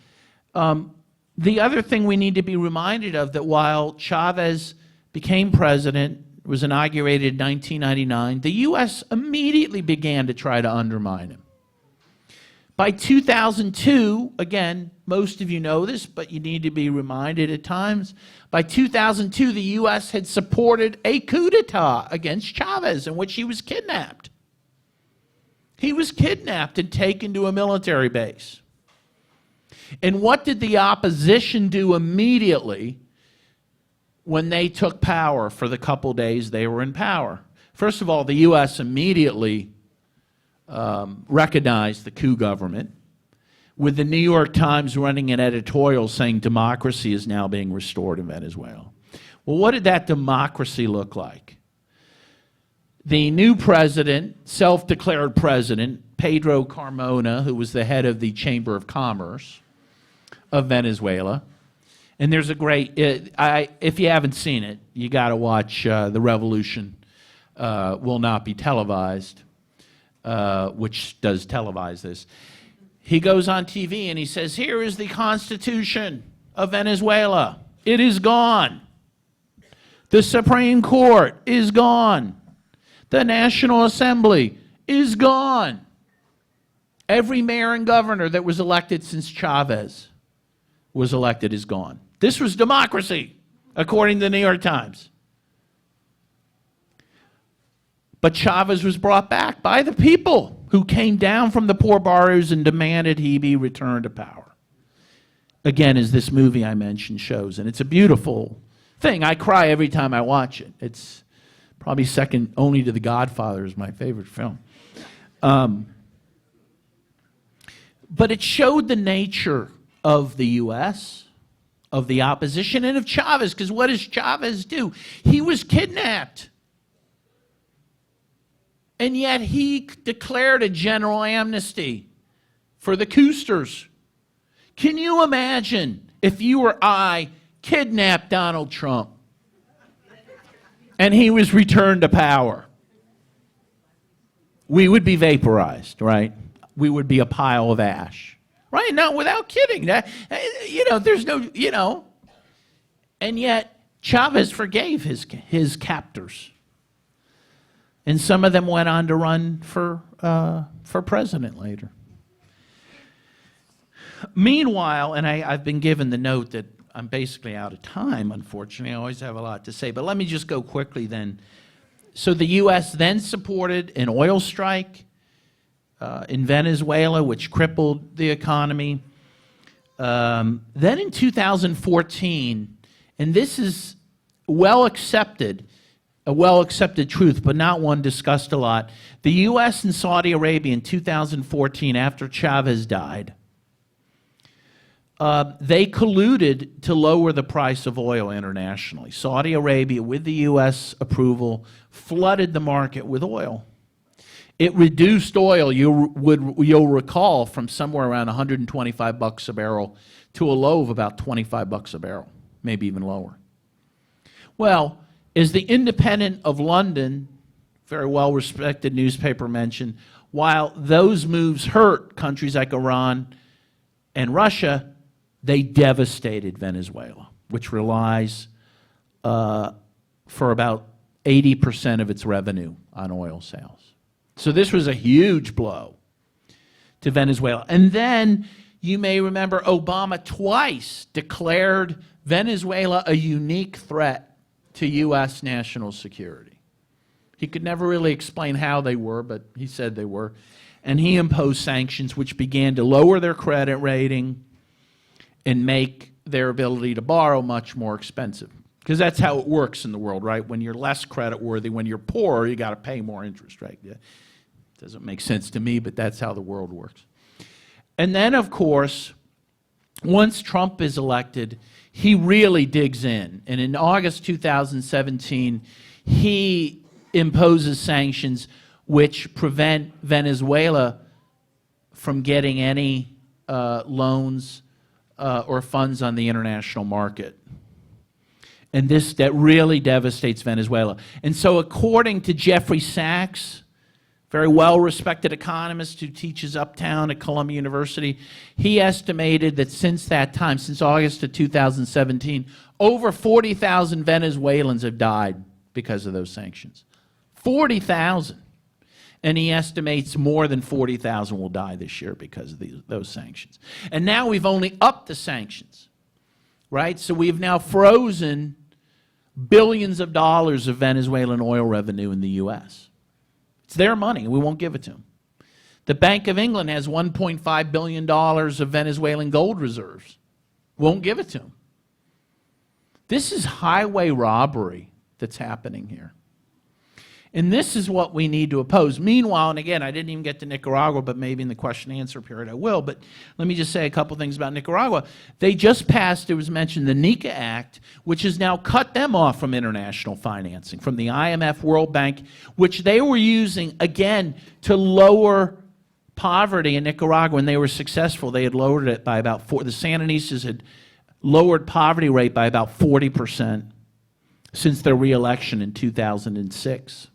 The other thing we need to be reminded of, that while Chavez became president, was inaugurated in 1999, the U.S. immediately began to try to undermine him. By 2002, again, most of you know this, but you need to be reminded at times, by 2002, the U.S. had supported a coup d'etat against Chavez in which he was kidnapped. He was kidnapped and taken to a military base. And what did the opposition do immediately when they took power for the couple days they were in power? First of all, the U.S. immediately recognized the coup government, with the New York Times running an editorial saying democracy is now being restored in Venezuela. Well, what did that democracy look like? The new president, self-declared president, Pedro Carmona, who was the head of the Chamber of Commerce of Venezuela, and there's a great, if you haven't seen it, you got to watch The Revolution Will Not Be Televised, which does televise this. He goes on TV and he says, here is the Constitution of Venezuela. It is gone. The Supreme Court is gone. The National Assembly is gone. Every mayor and governor that was elected since Chavez was elected is gone. This was democracy, according to the New York Times. But Chavez was brought back by the people who came down from the poor barrios and demanded he be returned to power. Again, as this movie I mentioned shows, and it's a beautiful thing. I cry every time I watch it. It's probably second only to The Godfather is my favorite film. But it showed the nature of the U.S., of the opposition, and of Chavez, because what does Chavez do? He was kidnapped. And yet he declared a general amnesty for the Coosters. Can you imagine if you or I kidnapped Donald Trump and he was returned to power? We would be vaporized, right? We would be a pile of ash. Right? No, without kidding. There's no, And yet, Chavez forgave his captors. And some of them went on to run for president later. Meanwhile, and I've been given the note that I'm basically out of time, unfortunately. I always have a lot to say, but let me just go quickly then. So the U.S. then supported an oil strike in Venezuela, which crippled the economy. Then in 2014, and this is a well-accepted truth, but not one discussed a lot, the U.S. and Saudi Arabia in 2014, after Chavez died, they colluded to lower the price of oil internationally. Saudi Arabia, with the U.S. approval, flooded the market with oil. It reduced oil, you'll recall, from somewhere around $125 a barrel to a low of about $25 a barrel, maybe even lower. Well, as the Independent of London, very well-respected newspaper, mentioned, while those moves hurt countries like Iran and Russia, they devastated Venezuela, which relies for about 80% of its revenue on oil sales. So this was a huge blow to Venezuela. And then you may remember Obama twice declared Venezuela a unique threat to U.S. national security. He could never really explain how they were, but he said they were. And he imposed sanctions which began to lower their credit rating and make their ability to borrow much more expensive. Because that's how it works in the world, right? When you're less creditworthy, when you're poor, you got to pay more interest, right? Yeah. Doesn't make sense to me, but that's how the world works. And then, of course, once Trump is elected, he really digs in. And in August 2017, he imposes sanctions which prevent Venezuela from getting any loans or funds on the international market. And that really devastates Venezuela. And so according to Jeffrey Sachs, very well-respected economist who teaches uptown at Columbia University, he estimated that since that time, since August of 2017, over 40,000 Venezuelans have died because of those sanctions. 40,000. And he estimates more than 40,000 will die this year because of those sanctions. And now we've only upped the sanctions, right? So we've now frozen billions of dollars of Venezuelan oil revenue in the U.S. It's their money. We won't give it to them. The Bank of England has $1.5 billion of Venezuelan gold reserves. Won't give it to them. This is highway robbery that's happening here. And this is what we need to oppose. Meanwhile, and again, I didn't even get to Nicaragua, but maybe in the question-answer period I will, but let me just say a couple things about Nicaragua. They just passed, it was mentioned, the NICA Act, which has now cut them off from international financing, from the IMF, World Bank, which they were using, again, to lower poverty in Nicaragua. When they were successful, they had lowered it by about the Sandinistas had lowered poverty rate by about 40% since their re-election in 2006.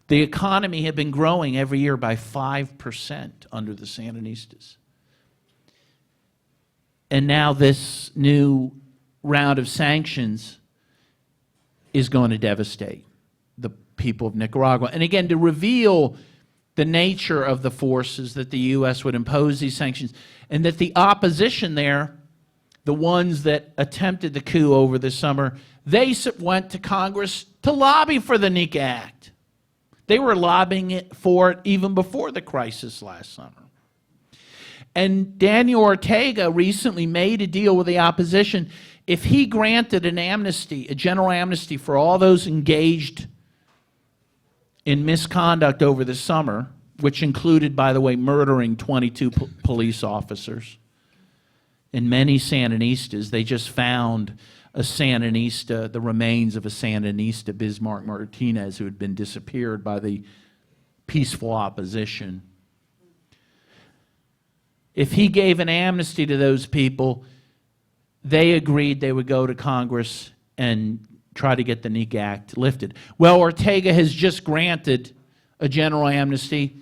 The economy had been growing every year by 5% under the Sandinistas. And now this new round of sanctions is going to devastate the people of Nicaragua. And again, to reveal the nature of the forces that the U.S. would impose these sanctions, and that the opposition there, the ones that attempted the coup over the summer, they went to Congress to to lobby for the NICA Act. They were lobbying for it even before the crisis last summer. And Daniel Ortega recently made a deal with the opposition. If he granted an amnesty, a general amnesty for all those engaged in misconduct over the summer, which included, by the way, murdering 22 police officers and many Sandinistas. They just found a Sandinista, the remains of a Sandinista, Bismarck Martinez, who had been disappeared by the peaceful opposition. If he gave an amnesty to those people, they agreed they would go to Congress and try to get the NICA Act lifted. Well, Ortega has just granted a general amnesty,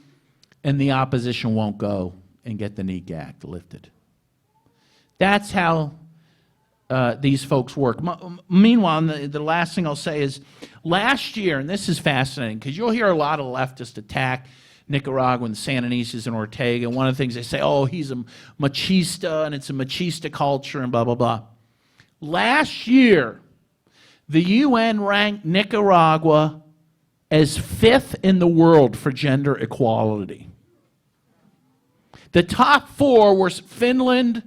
and the opposition won't go and get the NICA Act lifted. That's how these folks work. Meanwhile, the last thing I'll say is, last year, and this is fascinating, because you'll hear a lot of leftists attack Nicaraguan Sandinistas and Ortega, and one of the things they say, oh, he's a machista, and it's a machista culture, and blah, blah, blah. Last year, the UN ranked Nicaragua as 5th in the world for gender equality. The top 4 were Finland,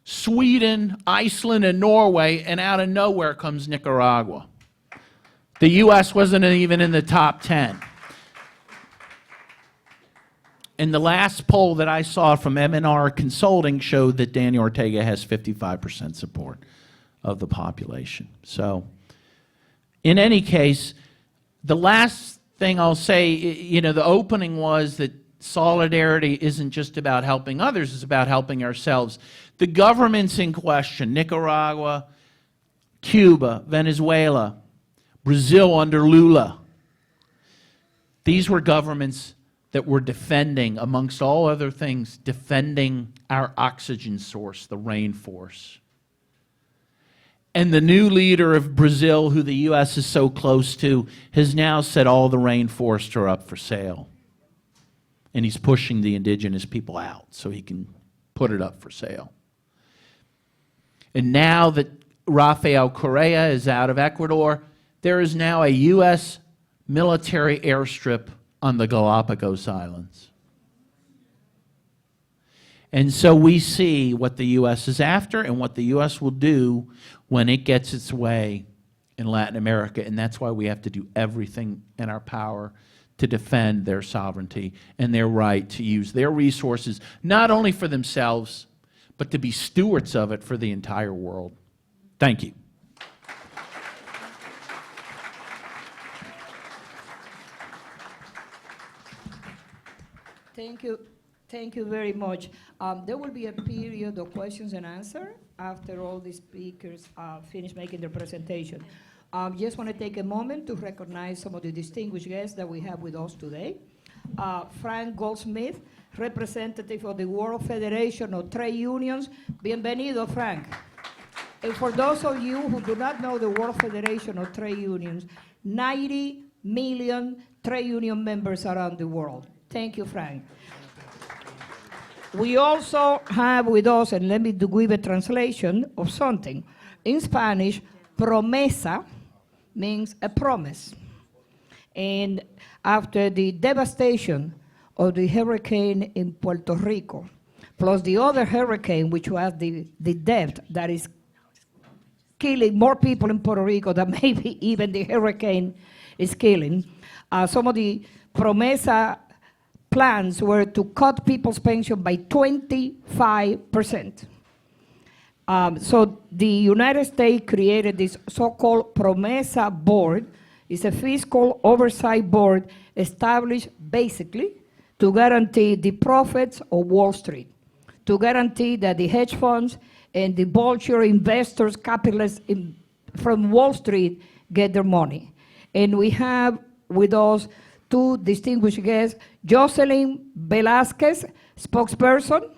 Sweden, Iceland, and Norway, and out of nowhere comes Nicaragua. The US wasn't even in the top 10. And the last poll that I saw from M&R Consulting showed that Daniel Ortega has 55% support of the population. So, in any case, the last thing I'll say, you know, the opening was that solidarity isn't just about helping others, it's about helping ourselves. The governments in question, Nicaragua, Cuba, Venezuela, Brazil under Lula, these were governments that were defending, amongst all other things, defending our oxygen source, the rainforest. And the new leader of Brazil, who the U.S. is so close to, has now said all the rainforests are up for sale. And he's pushing the indigenous people out so he can put it up for sale. And now that Rafael Correa is out of Ecuador, there is now a U.S. military airstrip on the Galapagos Islands. And so we see what the U.S. is after and what the U.S. will do when it gets its way in Latin America. And that's why we have to do everything in our power to defend their sovereignty and their right to use their resources, not only for themselves, but to be stewards of it for the entire world. Thank you. Thank you. Thank you very much. There will be a period of questions and answers after all the speakers finish making their presentation. Just want to take a moment to recognize some of the distinguished guests that we have with us today. Frank Goldsmith, representative of the World Federation of Trade Unions. Bienvenido, Frank. And for those of you who do not know the World Federation of Trade Unions, 90 million trade union members around the world. Thank you, Frank. We also have with us, and let me give a translation of something. In Spanish, promesa means a promise. And after the devastation of the hurricane in Puerto Rico, plus the other hurricane, which was the death that is killing more people in Puerto Rico than maybe even the hurricane is killing, some of the promesa plans were to cut people's pension by 25%. So the United States created this so-called Promesa Board. It's a fiscal oversight board established basically to guarantee the profits of Wall Street, to guarantee that the hedge funds and the vulture investors, capitalists from Wall Street get their money. And we have with us two distinguished guests, Jocelyn Velasquez, spokesperson,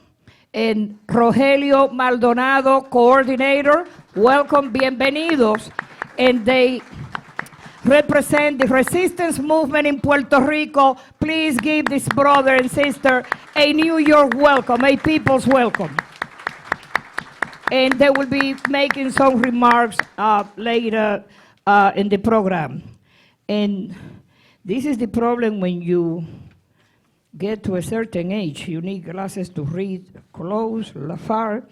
and Rogelio Maldonado, coordinator. Welcome, bienvenidos. And they represent the resistance movement in Puerto Rico. Please give this brother and sister a New York welcome, a people's welcome. And they will be making some remarks later in the program. And this is the problem when you get to a certain age. You need glasses to read close, far.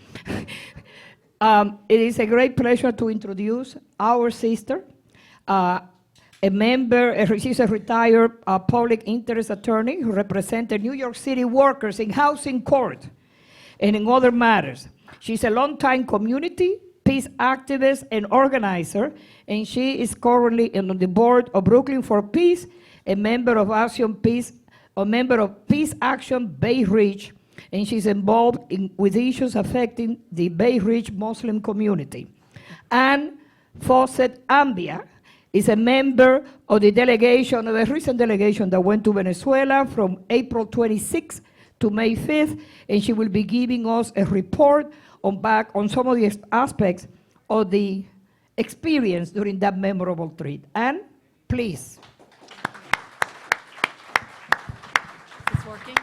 It is a great pleasure to introduce our sister, a member, she's a retired public interest attorney who represented New York City workers in housing court and in other matters. She's a longtime community peace activist and organizer, and she is currently on the board of Brooklyn for Peace, a member of Peace Action Bay Ridge, and she's involved with issues affecting the Bay Ridge Muslim community. And Fawcett Ambia is a member of the delegation, of the recent delegation that went to Venezuela from April 26th to May 5th, and she will be giving us a report on some of the aspects of the experience during that memorable trip. And please. Is this working?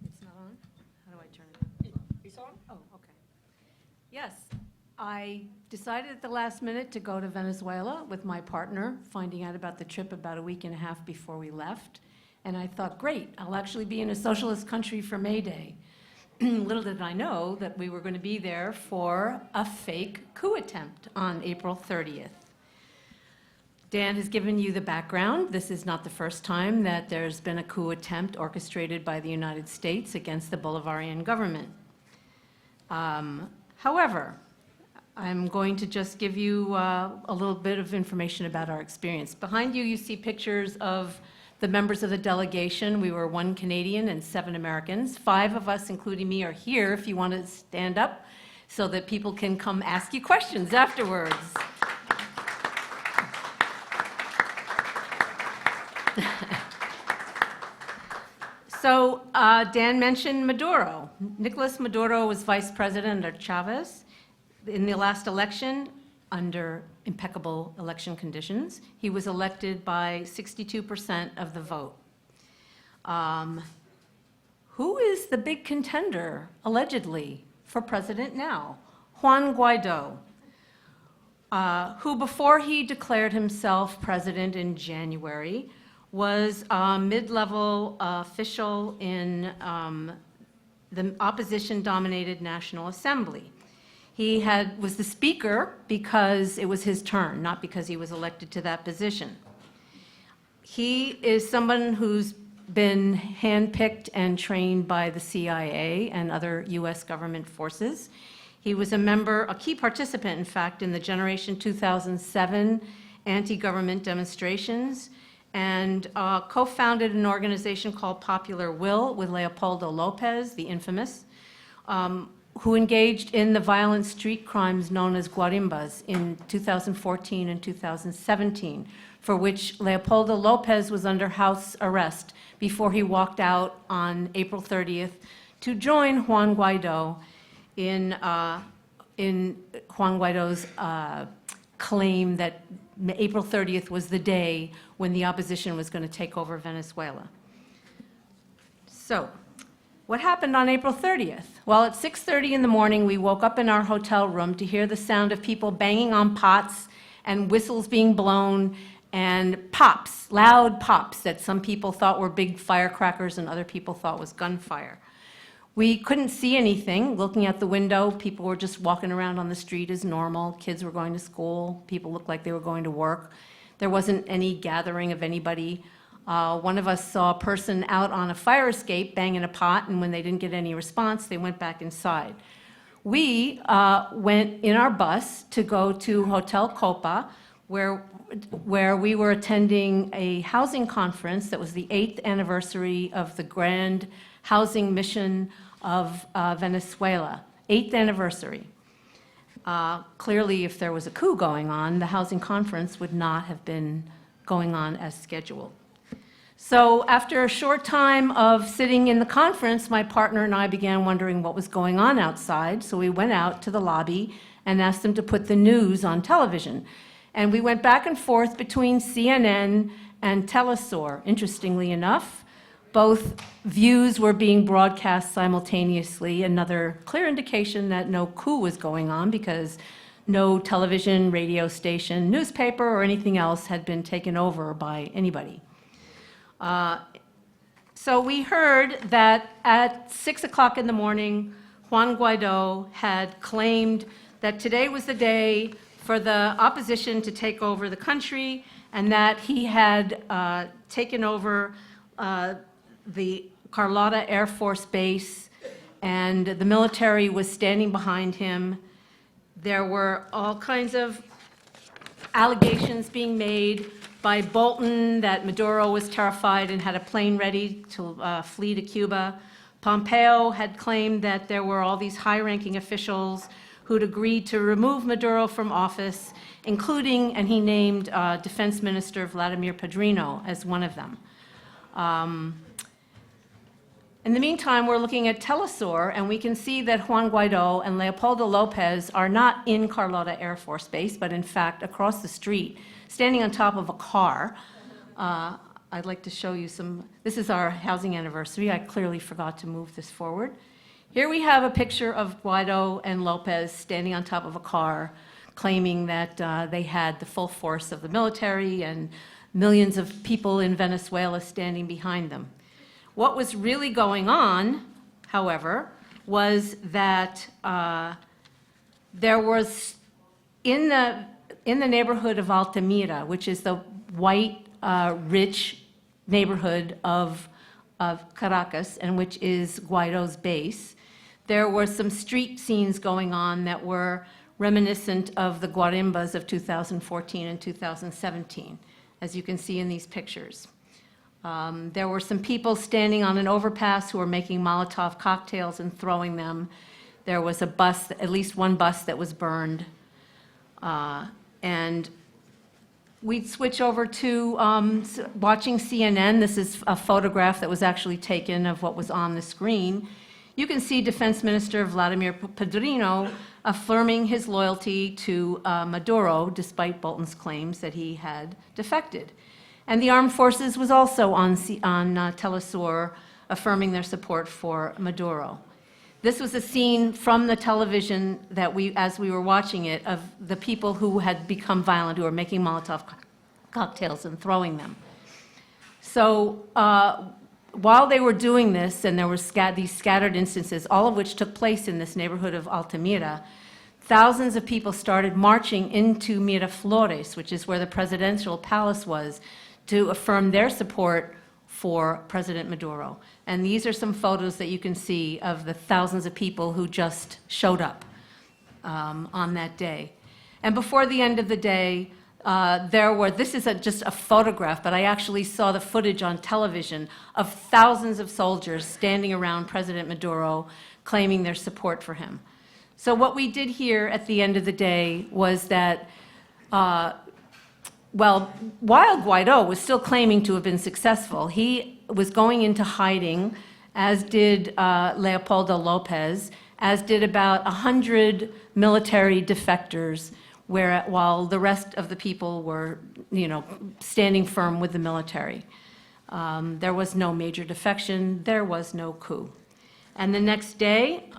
It's not on? How do I turn it on? It's on? Oh, okay. Yes, I decided at the last minute to go to Venezuela with my partner, finding out about the trip about a week and a half before we left. And I thought, great, I'll actually be in a socialist country for May Day. Little did I know that we were going to be there for a fake coup attempt on April 30th. Dan has given you the background. This is not the first time that there's been a coup attempt orchestrated by the United States against the Bolivarian government. However, I'm going to just give you a little bit of information about our experience. Behind you, you see pictures of the members of the delegation. We were 1 Canadian and 7 Americans. 5 of us, including me, are here if you want to stand up so that people can come ask you questions afterwards. So Dan mentioned Maduro. Nicolas Maduro was vice president under Chavez. In the last election, under impeccable election conditions, he was elected by 62% of the vote. Who is the big contender, allegedly, for president now? Juan Guaido, who before he declared himself president in January, was a mid-level official in the opposition-dominated National Assembly. He was the speaker because it was his turn, not because he was elected to that position. He is someone who's been handpicked and trained by the CIA and other US government forces. He was a key participant, in fact, in the Generation 2007 anti-government demonstrations, and co-founded an organization called Popular Will with Leopoldo Lopez, the infamous, who engaged in the violent street crimes known as guarimbas in 2014 and 2017, for which Leopoldo Lopez was under house arrest before he walked out on April 30th to join Juan Guaido in Juan Guaido's claim that April 30th was the day when the opposition was going to take over Venezuela. So, what happened on April 30th? Well, at 6:30 in the morning, we woke up in our hotel room to hear the sound of people banging on pots and whistles being blown and pops, loud pops that some people thought were big firecrackers and other people thought was gunfire. We couldn't see anything. Looking out the window, people were just walking around on the street as normal. Kids were going to school. People looked like they were going to work. There wasn't any gathering of anybody. One of us saw a person out on a fire escape banging a pot, and when they didn't get any response, they went back inside. We went in our bus to go to Hotel Copa, where we were attending a housing conference that was the 8th anniversary of the grand housing mission of Venezuela. 8th anniversary. Clearly, if there was a coup going on, the housing conference would not have been going on as scheduled. So after a short time of sitting in the conference, my partner and I began wondering what was going on outside. So we went out to the lobby and asked them to put the news on television. And we went back and forth between CNN and Telesur. Interestingly enough, both views were being broadcast simultaneously, another clear indication that no coup was going on because no television, radio station, newspaper, or anything else had been taken over by anybody. So we heard that at 6 o'clock in the morning, Juan Guaido had claimed that today was the day for the opposition to take over the country, and that he had taken over the Carlotta Air Force Base, and the military was standing behind him. There were all kinds of allegations being made by Bolton that Maduro was terrified and had a plane ready to flee to Cuba. Pompeo had claimed that there were all these high-ranking officials who'd agreed to remove Maduro from office, including, and he named Defense Minister Vladimir Padrino as one of them. In the meantime, we're looking at Telesur, and we can see that Juan Guaido and Leopoldo Lopez are not in Carlotta Air Force Base, but in fact across the street, standing on top of a car. I'd like to show you some, this is our housing anniversary. I clearly forgot to move this forward. Here we have a picture of Guaido and Lopez standing on top of a car, claiming that they had the full force of the military and millions of people in Venezuela standing behind them. What was really going on, however, was that there was, in the neighborhood of Altamira, which is the white, rich neighborhood of Caracas, and which is Guaido's base, there were some street scenes going on that were reminiscent of the guarimbas of 2014 and 2017, as you can see in these pictures. There were some people standing on an overpass who were making Molotov cocktails and throwing them. There was a bus, at least one bus that was burned. And we'd switch over to watching CNN. This is a photograph that was actually taken of what was on the screen. You can see Defense Minister Vladimir Padrino affirming his loyalty to Maduro, despite Bolton's claims that he had defected. And the armed forces was also on Telesur, affirming their support for Maduro. This was a scene from the television that as we were watching it, of the people who had become violent, who were making Molotov cocktails and throwing them. So while they were doing this, and there were these scattered instances, all of which took place in this neighborhood of Altamira, thousands of people started marching into Miraflores, which is where the presidential palace was, to affirm their support for President Maduro. And these are some photos that you can see of the thousands of people who just showed up on that day. And before the end of the day, this is just a photograph, but I actually saw the footage on television of thousands of soldiers standing around President Maduro, claiming their support for him. So what we did here at the end of the day was that, while Guaido was still claiming to have been successful, he was going into hiding, as did Leopoldo Lopez, as did about 100 military defectors, while the rest of the people were, standing firm with the military. There was no major defection, there was no coup. And the next day,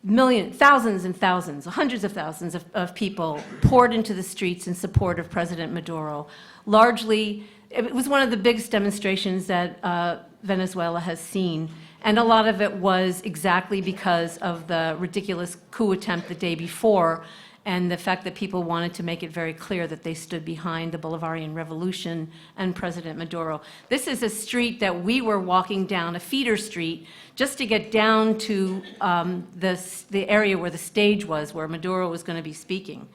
thousands and thousands, hundreds of thousands of people poured into the streets in support of President Maduro. Largely, it was one of the biggest demonstrations that Venezuela has seen, and a lot of it was exactly because of the ridiculous coup attempt the day before, and the fact that people wanted to make it very clear that they stood behind the Bolivarian Revolution and President Maduro. This is a street that we were walking down, a feeder street, just to get down to the area where the stage was, where Maduro was going to be speaking.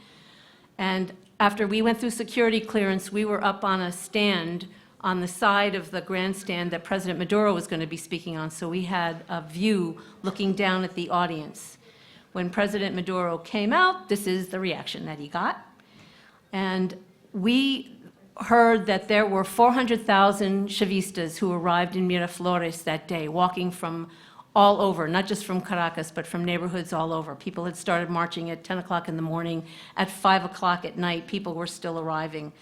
And after we went through security clearance, we were up on a stand on the side of the grandstand that President Maduro was going to be speaking on, so we had a view looking down at the audience. When President Maduro came out, this is the reaction that he got. And we heard that there were 400,000 Chavistas who arrived in Miraflores that day, walking from all over, not just from Caracas, but from neighborhoods all over. People had started marching at 10 o'clock in the morning. At 5 o'clock at night, people were still arriving.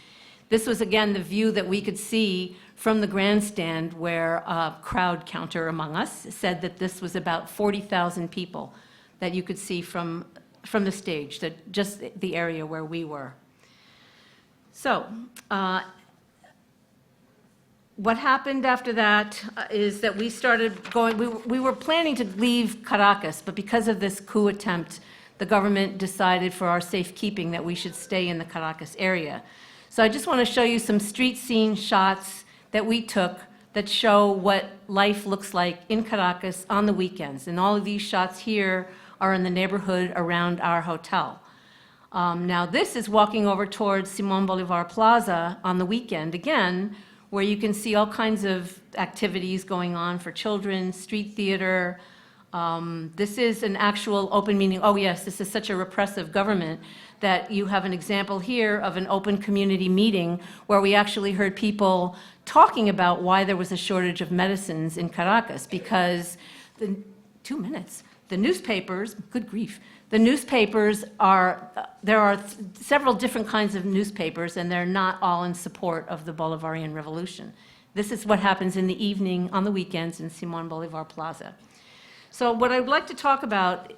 This was, again, the view that we could see from the grandstand, where a crowd counter among us said that this was about 40,000 people that you could see from from the stage, just the area where we were. So, what happened after that is that we started going, we were planning to leave Caracas, but because of this coup attempt, the government decided for our safekeeping that we should stay in the Caracas area. So I just want to show you some street scene shots that we took that show what life looks like in Caracas on the weekends. And all of these shots here are in the neighborhood around our hotel. Now this is walking over towards Simón Bolívar Plaza on the weekend again, where you can see all kinds of activities going on for children, street theater. This is an actual open meeting. Oh yes, this is such a repressive government that you have an example here of an open community meeting where we actually heard people talking about why there was a shortage of medicines in Caracas because the newspapers, good grief, the newspapers there are several different kinds of newspapers and they're not all in support of the Bolivarian Revolution. This is what happens in the evening on the weekends in Simón Bolívar Plaza. So what I'd like to talk about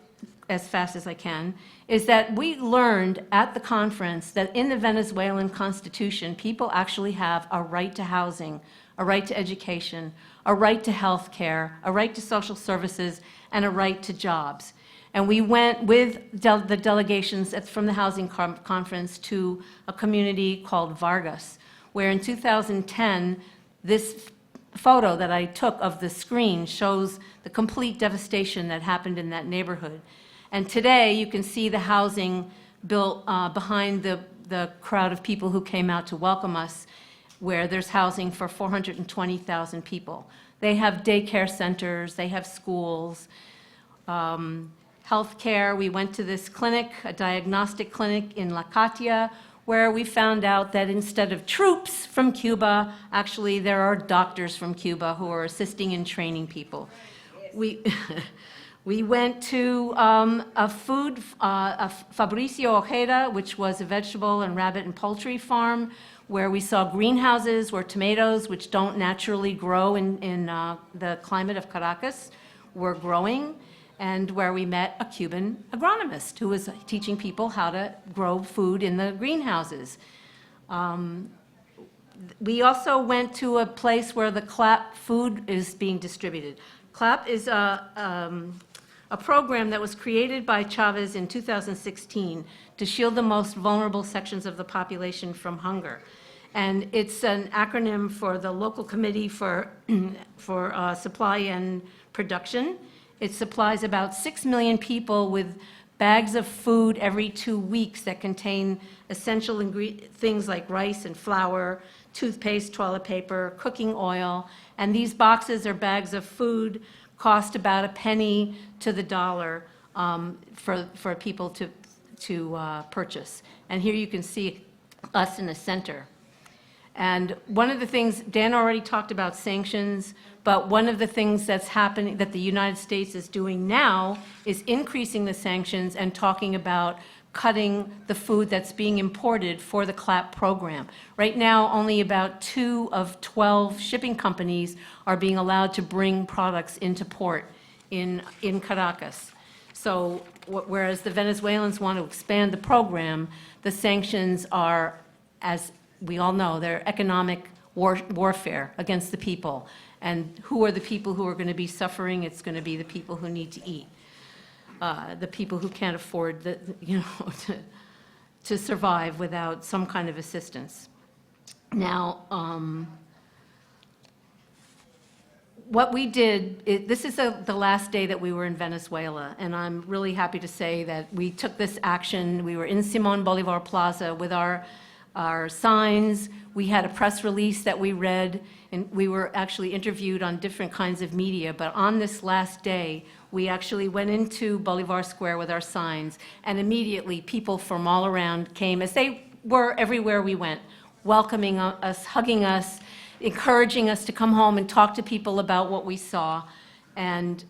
as fast as I can is that we learned at the conference that in the Venezuelan Constitution, people actually have a right to housing, a right to education, a right to health care, a right to social services, and a right to jobs. And we went with the delegations from the housing conference to a community called Vargas, where in 2010, this photo that I took of the screen shows the complete devastation that happened in that neighborhood. And today you can see the housing built behind the crowd of people who came out to welcome us, where there's housing for 420,000 people. They have daycare centers, they have schools, health care. We went to this clinic, a diagnostic clinic in La Catia, where we found out that instead of troops from Cuba, actually there are doctors from Cuba who are assisting in training people. We went to a Fabricio Ojeda, which was a vegetable and rabbit and poultry farm, where we saw greenhouses where tomatoes, which don't naturally grow in the climate of Caracas, were growing, and where we met a Cuban agronomist who was teaching people how to grow food in the greenhouses. We also went to a place where the CLAP food is being distributed. CLAP is a program that was created by Chavez in 2016 to shield the most vulnerable sections of the population from hunger. And it's an acronym for the Local Committee for Supply and Production. It supplies about 6 million people with bags of food every 2 weeks that contain essential things like rice and flour, toothpaste, toilet paper, cooking oil. And these boxes or bags of food cost about a penny to the dollar for people to purchase. And here you can see us in the center. And one of the things, Dan already talked about sanctions, but one of the things that's happening, that the United States is doing now, is increasing the sanctions and talking about cutting the food that's being imported for the CLAP program. Right now, only about 2 of 12 shipping companies are being allowed to bring products into port in Caracas. So whereas the Venezuelans want to expand the program, the sanctions are, as we all know, they're economic warfare against the people. And who are the people who are going to be suffering? It's going to be the people who need to eat. The people who can't afford to survive without some kind of assistance. Now, what we did, this is the last day that we were in Venezuela, and I'm really happy to say that we took this action. We were in Simón Bolívar Plaza with our signs. We had a press release that we read, and we were actually interviewed on different kinds of media. But on this last day, we actually went into Bolivar Square with our signs, and immediately people from all around came, as they were everywhere we went, welcoming us, hugging us, encouraging us to come home and talk to people about what we saw, and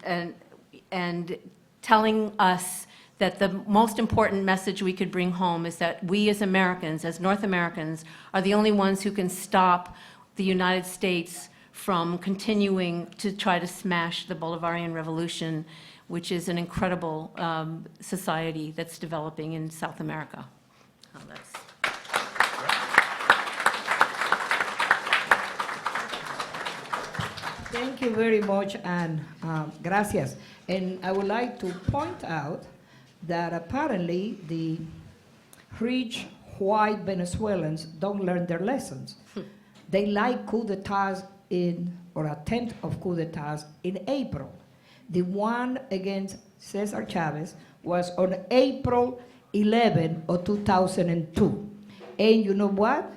telling us that the most important message we could bring home is that we as Americans, as North Americans, are the only ones who can stop the United States from continuing to try to smash the Bolivarian Revolution, which is an incredible society that's developing in South America. Thank you very much, and gracias. And I would like to point out that apparently the rich white Venezuelans don't learn their lessons. They like coup d'etats or attempt of coup d'etats in April. The one against Cesar Chavez was on April 11 of 2002. And you know what?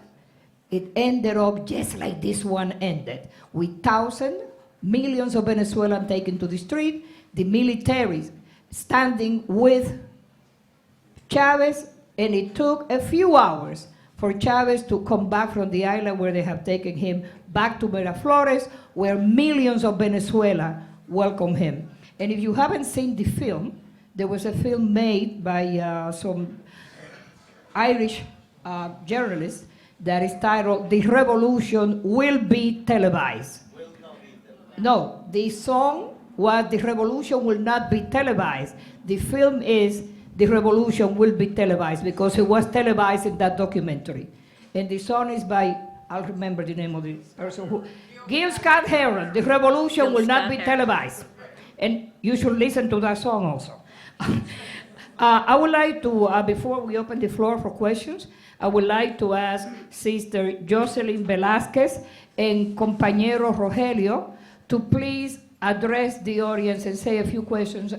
It ended up just like this one ended, with millions of Venezuelans taken to the street, the military standing with Chavez, and it took a few hours for Chavez to come back from the island where they have taken him back to Miraflores, where millions of Venezuela welcome him. And if you haven't seen the film, there was a film made by some Irish journalists that is titled "The Revolution Will Be Televised." No, the song was "The Revolution Will Not Be Televised." The film is "The Revolution Will Be Televised" because it was televised in that documentary. And the song is by, I'll remember the name of the person who, Gil Scott-Heron, "The Revolution Will Not Be Televised." And you should listen to that song also. I would like to, before we open the floor for questions, I would like to ask Sister Jocelyn Vazquez and compañero Rogelio to please address the audience and say a few questions.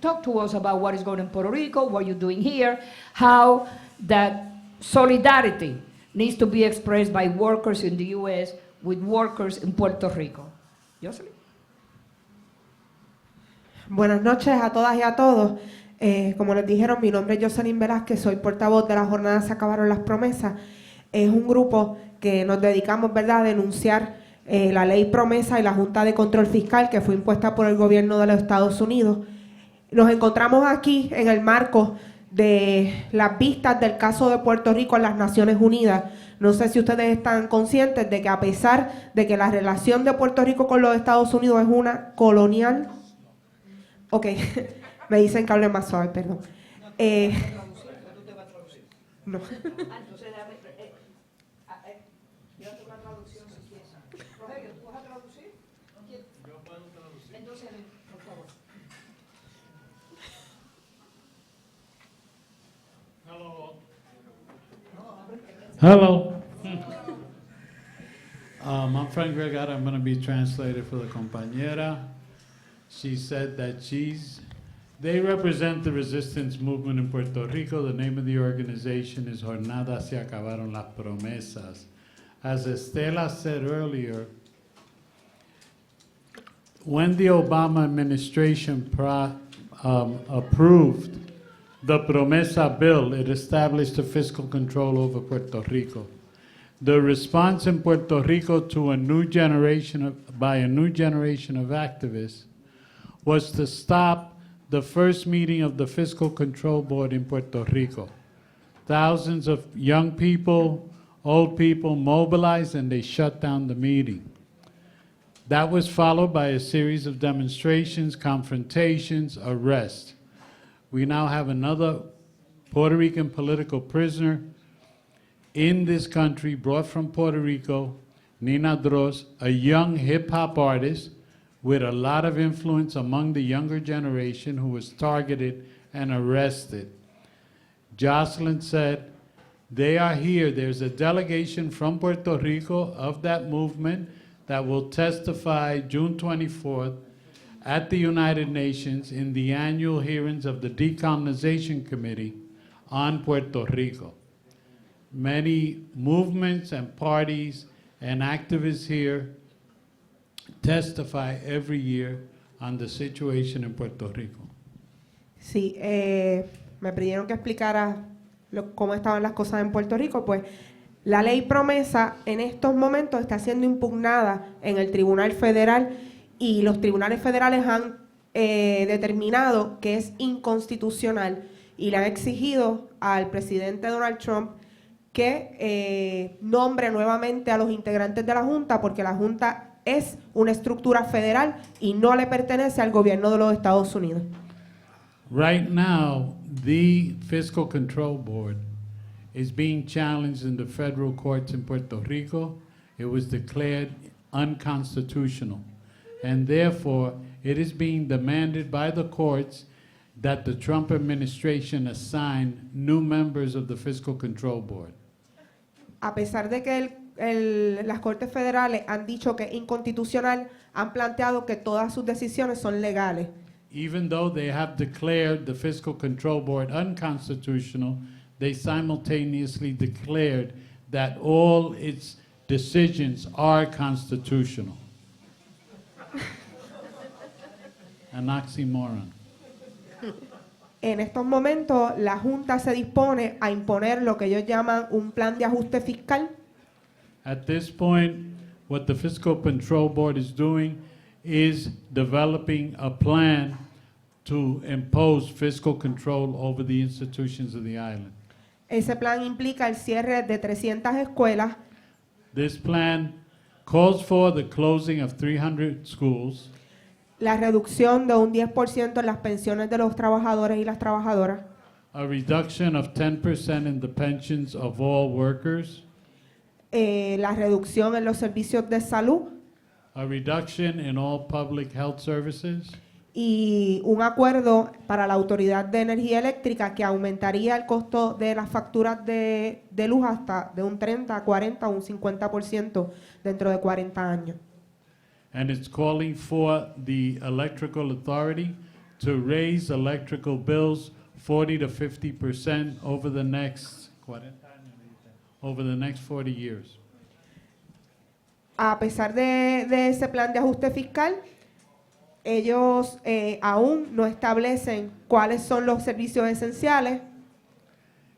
Talk to us about what is going on in Puerto Rico, what you're doing here, how that solidarity needs to be expressed by workers in the U.S. with workers in Puerto Rico. Jocelyn? Buenas noches a todas y a todos. Como les dijeron, mi nombre es Jocelyn Velázquez, soy portavoz de la jornada Se Acabaron las Promesas. Es un grupo que nos dedicamos, ¿verdad?, a denunciar la ley promesa y la Junta de Control Fiscal que fue impuesta por el gobierno de los Estados Unidos. Nos encontramos aquí en el marco de las vistas del caso de Puerto Rico en las Naciones Unidas. No sé si ustedes están conscientes de que a pesar de que la relación de Puerto Rico con los Estados Unidos es una colonial... Ok, me dicen que hable más suave, perdón. No. Hello. I'm Frank Vergara. I'm going to be translator for the compañera. She said that they represent the resistance movement in Puerto Rico. The name of the organization is Jornada Se Acabaron las Promesas. As Estela said earlier, when the Obama administration approved the Promesa bill, it established a fiscal control over Puerto Rico. The response in Puerto Rico to by a new generation of activists was to stop the first meeting of the Fiscal Control Board in Puerto Rico. Thousands of young people, old people mobilized and they shut down the meeting. That was followed by a series of demonstrations, confrontations, arrests. We now have another Puerto Rican political prisoner in this country, brought from Puerto Rico, Nina Droz, a young hip-hop artist with a lot of influence among the younger generation who was targeted and arrested. Jocelyn said, they are here. There's a delegation from Puerto Rico of that movement that will testify June 24th at the United Nations in the annual hearings of the Decolonization Committee on Puerto Rico. Many movements and parties and activists here testify every year on the situation in Puerto Rico. Sí, me pidieron que explicara cómo estaban las cosas en Puerto Rico, pues la ley promesa en estos momentos está siendo impugnada en el Tribunal Federal y los tribunales federales han determinado que es inconstitucional y le han exigido al presidente Donald Trump que nombre nuevamente a los integrantes de la Junta, porque la Junta es una estructura federal y no le pertenece al gobierno de los Estados Unidos. Right now, the Fiscal Control Board is being challenged in the federal courts in Puerto Rico. It was declared unconstitutional, and therefore it is being demanded by the courts that the Trump administration assign new members of the Fiscal Control Board. A pesar de que las Cortes Federales han dicho que es inconstitucional, han planteado que todas sus decisiones son legales. Even though they have declared the Fiscal Control Board unconstitutional, they simultaneously declared that all its decisions are constitutional. An oxymoron. En estos momentos, la Junta se dispone a imponer lo que ellos llaman un plan de ajuste fiscal. At this point, what the Fiscal Control Board is doing is developing a plan to impose fiscal control over the institutions of the island. Ese plan implica el cierre de 300 escuelas. This plan calls for the closing of 300 schools, La reducción de un 10% en las pensiones de los trabajadores y las trabajadoras. a reduction of 10% in the pensions of all workers, La reducción en los servicios de salud a reduction in all public health services, y un acuerdo para la Autoridad de Energía Eléctrica que aumentaría el costo de las facturas de luz hasta de un 30, 40 o un 50% dentro de 40 años. and it's calling for the Electrical Authority to raise electrical bills 40 to 50% over the next 40 years. A pesar de ese plan de ajuste fiscal, ellos aún no establecen cuáles son los servicios esenciales.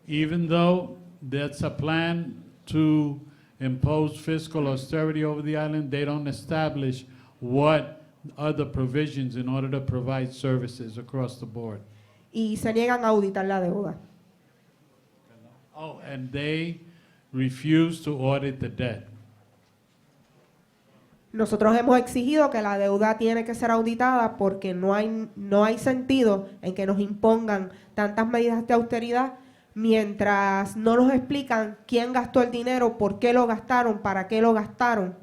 Even though that's a plan to impose fiscal austerity over the island, they don't establish what are the provisions in order to provide services across the board. Y se niegan a auditar la deuda. Oh, and they refuse to audit the debt. Nosotros hemos exigido que la deuda tiene que ser auditada porque no hay sentido en que nos impongan tantas medidas de austeridad mientras no nos explican quién gastó el dinero, por qué lo gastaron, para qué lo gastaron.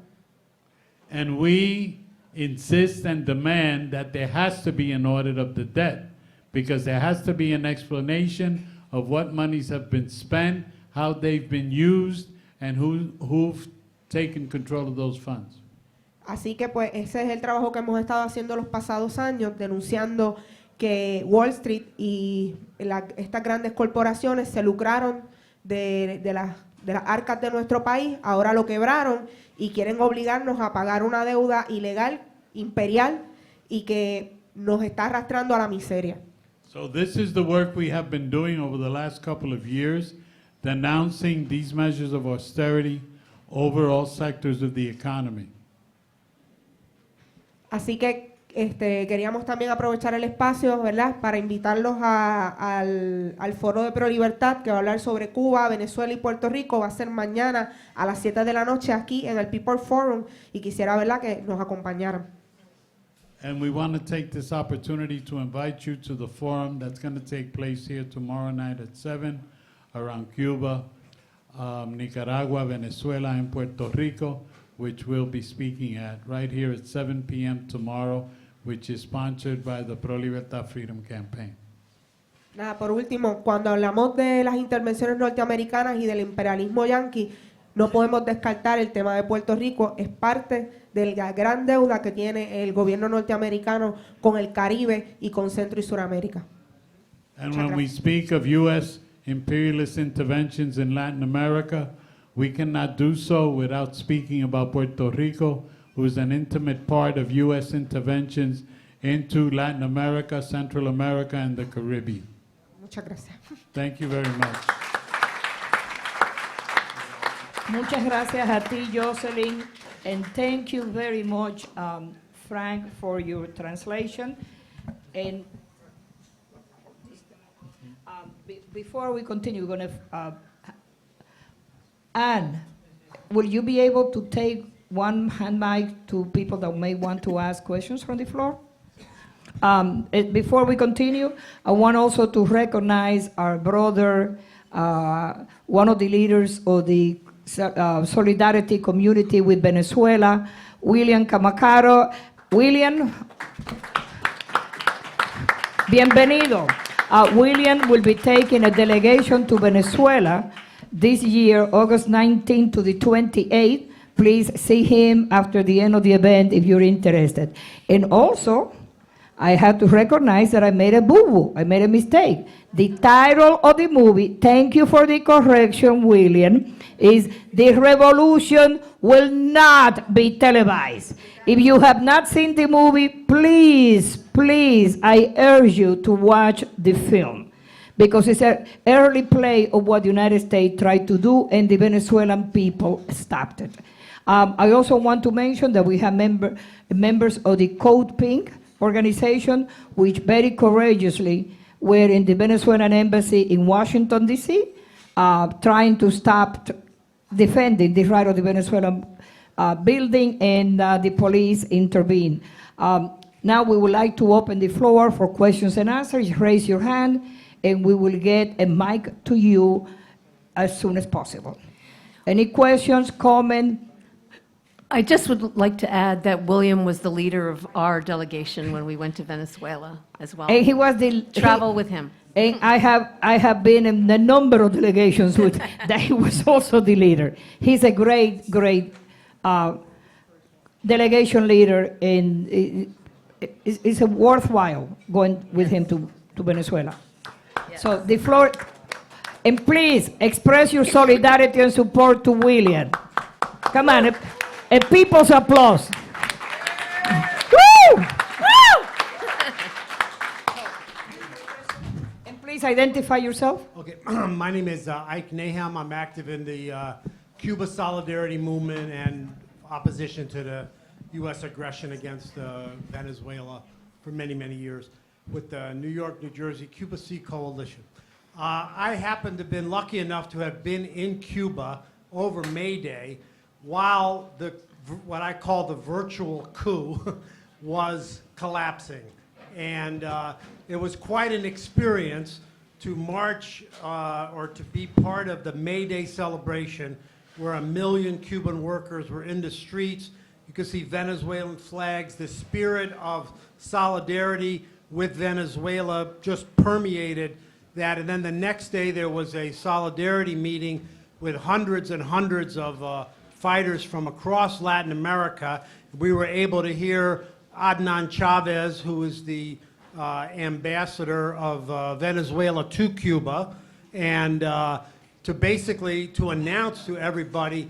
And we insist and demand that there has to be an audit of the debt, because there has to be an explanation of what monies have been spent, how they've been used, and who've taken control of those funds. Así que pues ese es el trabajo que hemos estado haciendo los pasados años, denunciando que Wall Street y estas grandes corporaciones se lucraron de las arcas de nuestro país, ahora lo quebraron y quieren obligarnos a pagar una deuda ilegal, imperial, y que nos está arrastrando a la miseria. So this is the work we have been doing over the last couple of years, denouncing these measures of austerity over all sectors of the economy. Así que queríamos también aprovechar el espacio, ¿verdad?, para invitarlos al foro de Pro Libertad, que va a hablar sobre Cuba, Venezuela y Puerto Rico. Va a ser mañana a las 7 de la noche aquí en el People Forum, y quisiera, ¿verdad?, que nos acompañaran. And we want to take this opportunity to invite you to the forum that's going to take place here tomorrow night at 7 around Cuba, Nicaragua, Venezuela, and Puerto Rico, which we'll be speaking at right here at 7 p.m. tomorrow, which is sponsored by the Pro Libertad Freedom Campaign. Nada, por último, cuando hablamos de las intervenciones norteamericanas y del imperialismo yanqui, no podemos descartar el tema de Puerto Rico. Es parte de la gran deuda que tiene el gobierno norteamericano con el Caribe y con Centro y Suramérica. And when we speak of U.S. imperialist interventions in Latin America, we cannot do so without speaking about Puerto Rico, who is an intimate part of U.S. interventions into Latin America, Central America, and the Caribbean. Muchas gracias. Thank you very much. Muchas gracias a ti, Jocelyn, and thank you very much, Frank, for your translation. And before we continue, we're going to And will you be able to take one hand mic to people that may want to ask questions from the floor? Before we continue, I want also to recognize our brother, one of the leaders of the Solidarity community with Venezuela, William Camacaro. William, bienvenido. William will be taking a delegation to Venezuela this year, August 19 to the 28th. Please see him after the end of the event if you're interested. And also, I have to recognize that I made a boo-boo. I made a mistake. The title of the movie, thank you for the correction, William, is "The Revolution Will Not Be Televised." If you have not seen the movie, please, please, I urge you to watch the film, because it's an early play of what the United States tried to do, and the Venezuelan people stopped it. I also want to mention that we have members of the Code Pink organization, which very courageously were in the Venezuelan embassy in Washington, D.C., trying to stop defending the right of the Venezuelan building, and the police intervened. Now we would like to open the floor for questions and answers. Raise your hand, and we will get a mic to you as soon as possible. Any questions, comments? I just would like to add that William was the leader of our delegation when we went to Venezuela as well. And he was the Travel with him. And I have been in a number of delegations with that he was also the leader. He's a great delegation leader, and it's a worthwhile going with him to Venezuela. Yes. So the floor, and please express your solidarity and support to William. Come on, a people's applause. Woo! Woo! And please identify yourself. Okay, my name is Ike Nahum. I'm active in the Cuba Solidarity Movement and opposition to the U.S. aggression against Venezuela for many, many years with the New York, New Jersey Cuba Sea Coalition. I happen to have been lucky enough to have been in Cuba over May Day while what I call the virtual coup was collapsing. And it was quite an experience to march or to be part of the May Day celebration, where 1 million Cuban workers were in the streets. You could see Venezuelan flags. The spirit of solidarity with Venezuela just permeated that. And then the next day there was a solidarity meeting with hundreds and hundreds of fighters from across Latin America. We were able to hear Adnan Chavez, who is the ambassador of Venezuela to Cuba, and to basically to announce to everybody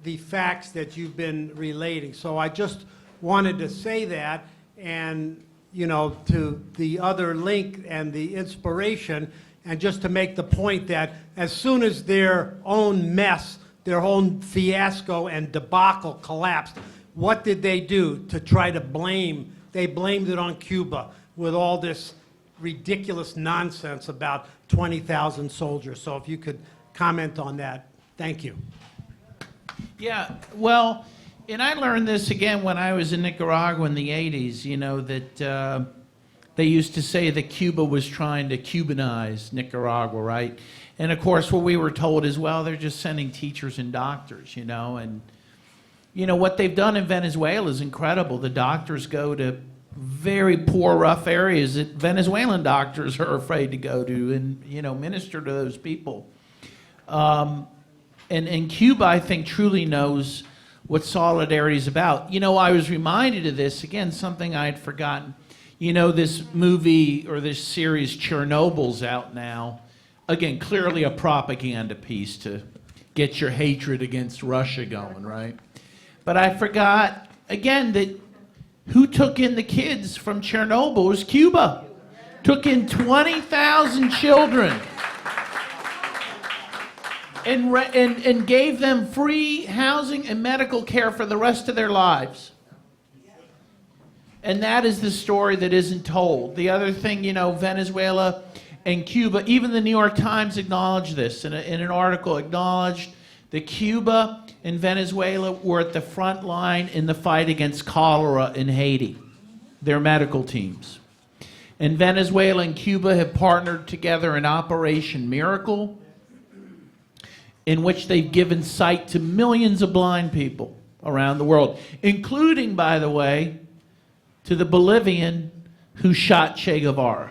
the facts that you've been relating. So I just wanted to say that, and you know, to the other link and the inspiration, and just to make the point that as soon as their own mess, their own fiasco and debacle collapsed, what did they do to try to blame? They blamed it on Cuba with all this ridiculous nonsense about 20,000 soldiers. So if you could comment on that, thank you. Yeah, well, and I learned this again when I was in Nicaragua in the 80s, you know, that they used to say that Cuba was trying to Cubanize Nicaragua, right? And of course, what we were told is, well, they're just sending teachers and doctors, you know, and you know, what they've done in Venezuela is incredible. The doctors go to very poor, rough areas that Venezuelan doctors are afraid to go to and, you know, minister to those people. And Cuba, I think, truly knows what solidarity is about. You know, I was reminded of this, again, something I had forgotten. You know, this movie or this series, Chernobyl's out now. Again, clearly a propaganda piece to get your hatred against Russia going, right? But I forgot, again, that who took in the kids from Chernobyl was Cuba. Took in 20,000 children and gave them free housing and medical care for the rest of their lives. And that is the story that isn't told. The other thing, you know, Venezuela and Cuba, even the New York Times acknowledged this in an article, acknowledged that Cuba and Venezuela were at the front line in the fight against cholera in Haiti, their medical teams. And Venezuela and Cuba have partnered together in Operation Miracle, in which they've given sight to millions of blind people around the world, including, by the way, to the Bolivian who shot Che Guevara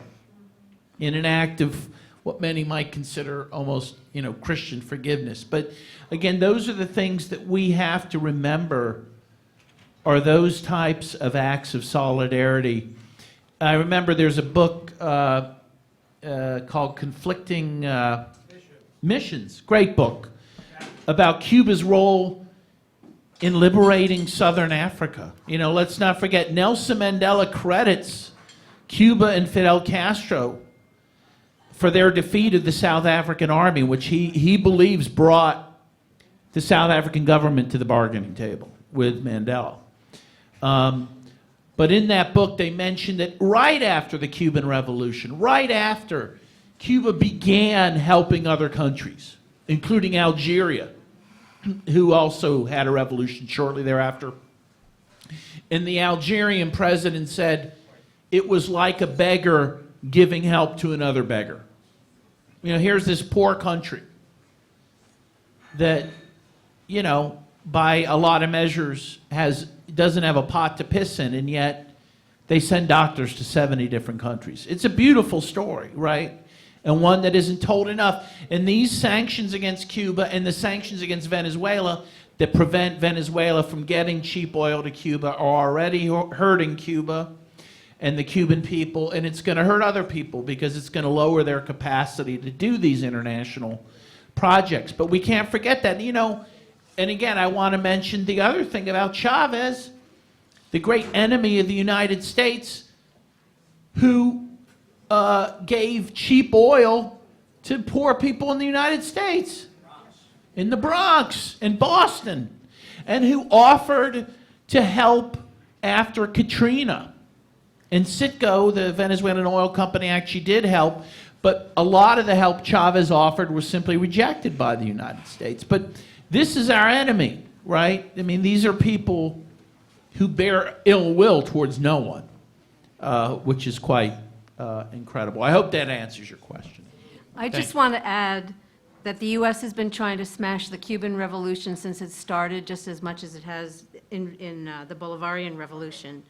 in an act of what many might consider almost, Christian forgiveness. But again, those are the things that we have to remember, are those types of acts of solidarity. I remember there's a book called Conflicting Missions, great book, about Cuba's role in liberating Southern Africa. Let's not forget, Nelson Mandela credits Cuba and Fidel Castro for their defeat of the South African army, which he believes brought the South African government to the bargaining table with Mandela. But in that book, they mentioned that right after the Cuban Revolution, right after Cuba began helping other countries, including Algeria, who also had a revolution shortly thereafter. And the Algerian president said it was like a beggar giving help to another beggar. Here's this poor country that, by a lot of measures doesn't have a pot to piss in, and yet they send doctors to 70 different countries. It's a beautiful story, right? And one that isn't told enough. And these sanctions against Cuba and the sanctions against Venezuela that prevent Venezuela from getting cheap oil to Cuba are already hurting Cuba and the Cuban people, and it's going to hurt other people because it's going to lower their capacity to do these international projects. But we can't forget that, and again, I want to mention the other thing about Chavez, the great enemy of the United States, who gave cheap oil to poor people in the United States, in the Bronx, in Boston, and who offered to help after Katrina. And Citgo, the Venezuelan oil company, actually did help, but a lot of the help Chavez offered was simply rejected by the United States. But this is our enemy, right? These are people who bear ill will towards no one, which is quite incredible. I hope that answers your question. I just want to add that the U.S. has been trying to smash the Cuban Revolution since it started, just as much as it has in the Bolivarian Revolution.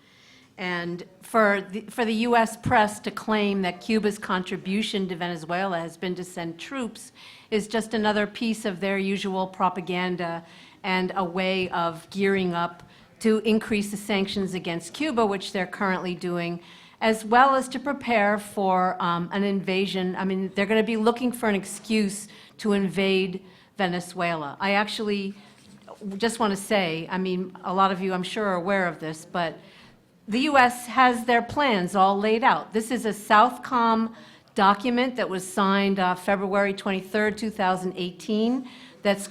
And for the U.S. press to claim that Cuba's contribution to Venezuela has been to send troops is just another piece of their usual propaganda and a way of gearing up to increase the sanctions against Cuba, which they're currently doing, as well as to prepare for an invasion. They're going to be looking for an excuse to invade Venezuela. I actually just want to say, a lot of you, I'm sure, are aware of this, but the U.S. has their plans all laid out. This is a Southcom document that was signed February 23rd, 2018, that's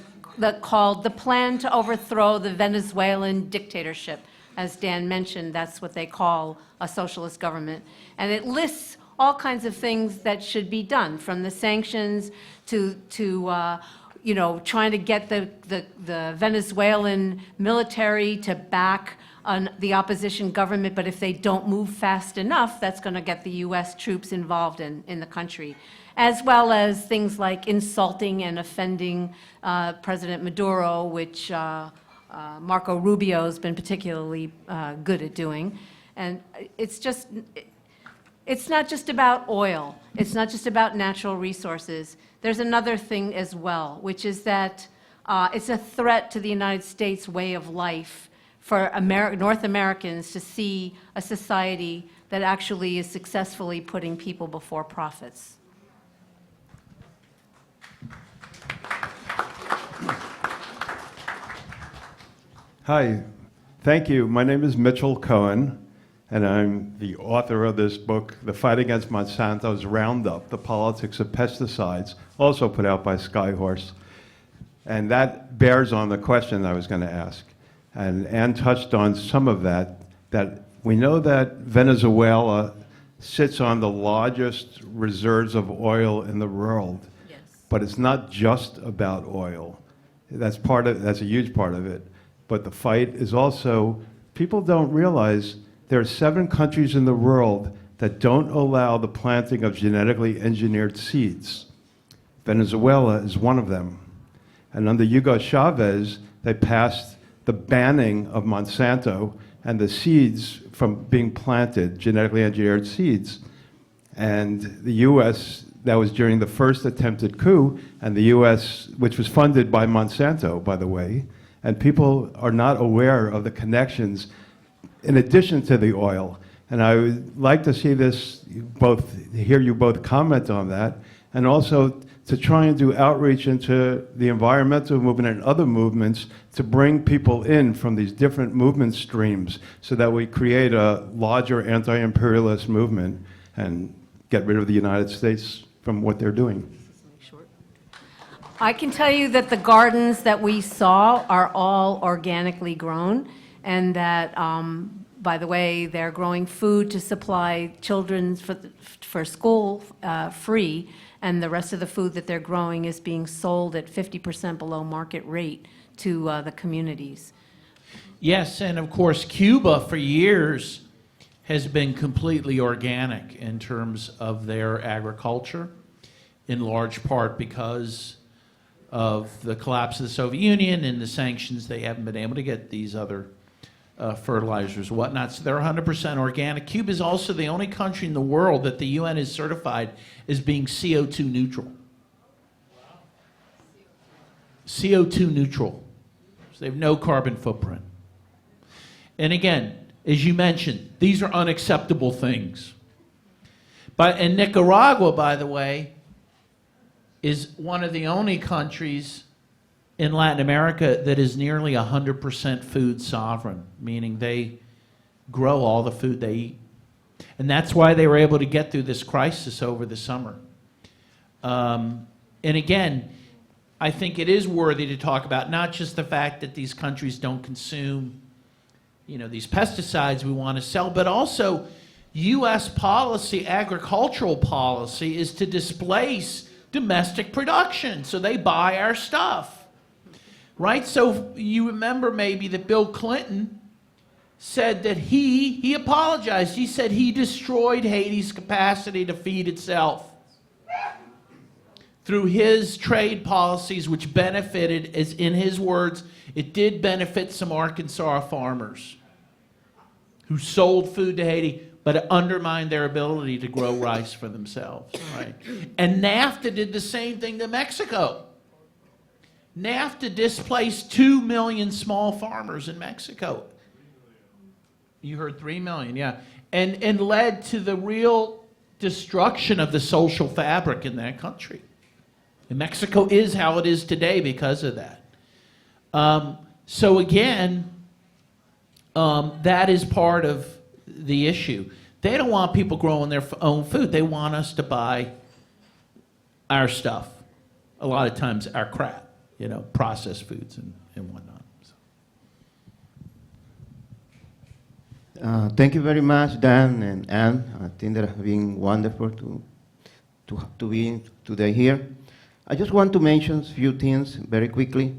called The Plan to Overthrow the Venezuelan Dictatorship. As Dan mentioned, that's what they call a socialist government. And it lists all kinds of things that should be done, from the sanctions to trying to get the Venezuelan military to back the opposition government, but if they don't move fast enough, that's going to get the U.S. troops involved in the country, as well as things like insulting and offending President Maduro, which Marco Rubio has been particularly good at doing. And it's not just about oil. It's not just about natural resources. There's another thing as well, which is that it's a threat to the United States way of life for North Americans to see a society that actually is successfully putting people before profits. Hi, thank you. My name is Mitchell Cohen, and I'm the author of this book, The Fight Against Monsanto's Roundup, The Politics of Pesticides, also put out by Skyhorse. And that bears on the question I was going to ask. And Ann touched on some of that we know that Venezuela sits on the largest reserves of oil in the world. Yes. But it's not just about oil. That's a huge part of it. But the fight is also, people don't realize there are 7 countries in the world that don't allow the planting of genetically engineered seeds. Venezuela is one of them. And under Hugo Chavez, they passed the banning of Monsanto and the seeds from being planted, genetically engineered seeds. And the US, that was during the first attempted coup, and the US, which was funded by Monsanto, by the way, and people are not aware of the connections in addition to the oil. And I would like to see this, hear you both comment on that, and also to try and do outreach into the environmental movement and other movements to bring people in from these different movement streams so that we create a larger anti-imperialist movement and get rid of the United States from what they're doing. I can tell you that the gardens that we saw are all organically grown, and that, by the way, they're growing food to supply children for school free, and the rest of the food that they're growing is being sold at 50% below market rate to the communities. Yes, and of course, Cuba for years has been completely organic in terms of their agriculture, in large part because of the collapse of the Soviet Union and the sanctions. They haven't been able to get these other fertilizers, whatnot. So they're 100% organic. Cuba is also the only country in the world that the UN has certified as being CO2 neutral. CO2 neutral. So they have no carbon footprint. And again, as you mentioned, these are unacceptable things. But in Nicaragua, by the way, is one of the only countries in Latin America that is nearly 100% food sovereign, meaning they grow all the food they eat. And that's why they were able to get through this crisis over the summer. And again, I think it is worthy to talk about not just the fact that these countries don't consume, these pesticides we want to sell, but also U.S. policy, agricultural policy, is to displace domestic production. So they buy our stuff. Right? So you remember maybe that Bill Clinton said that he apologized. He said he destroyed Haiti's capacity to feed itself through his trade policies, which benefited, as in his words, it did benefit some Arkansas farmers who sold food to Haiti, but it undermined their ability to grow rice for themselves. Right? And NAFTA did the same thing to Mexico. NAFTA displaced 2 million small farmers in Mexico. You heard 3 million, yeah. And led to the real destruction of the social fabric in that country. And Mexico is how it is today because of that. So again, that is part of the issue. They don't want people growing their own food. They want us to buy our stuff. A lot of times our crap. Processed foods and whatnot. So. Thank you very much, Dan and Anne. I think that has been wonderful to be today here. I just want to mention a few things very quickly.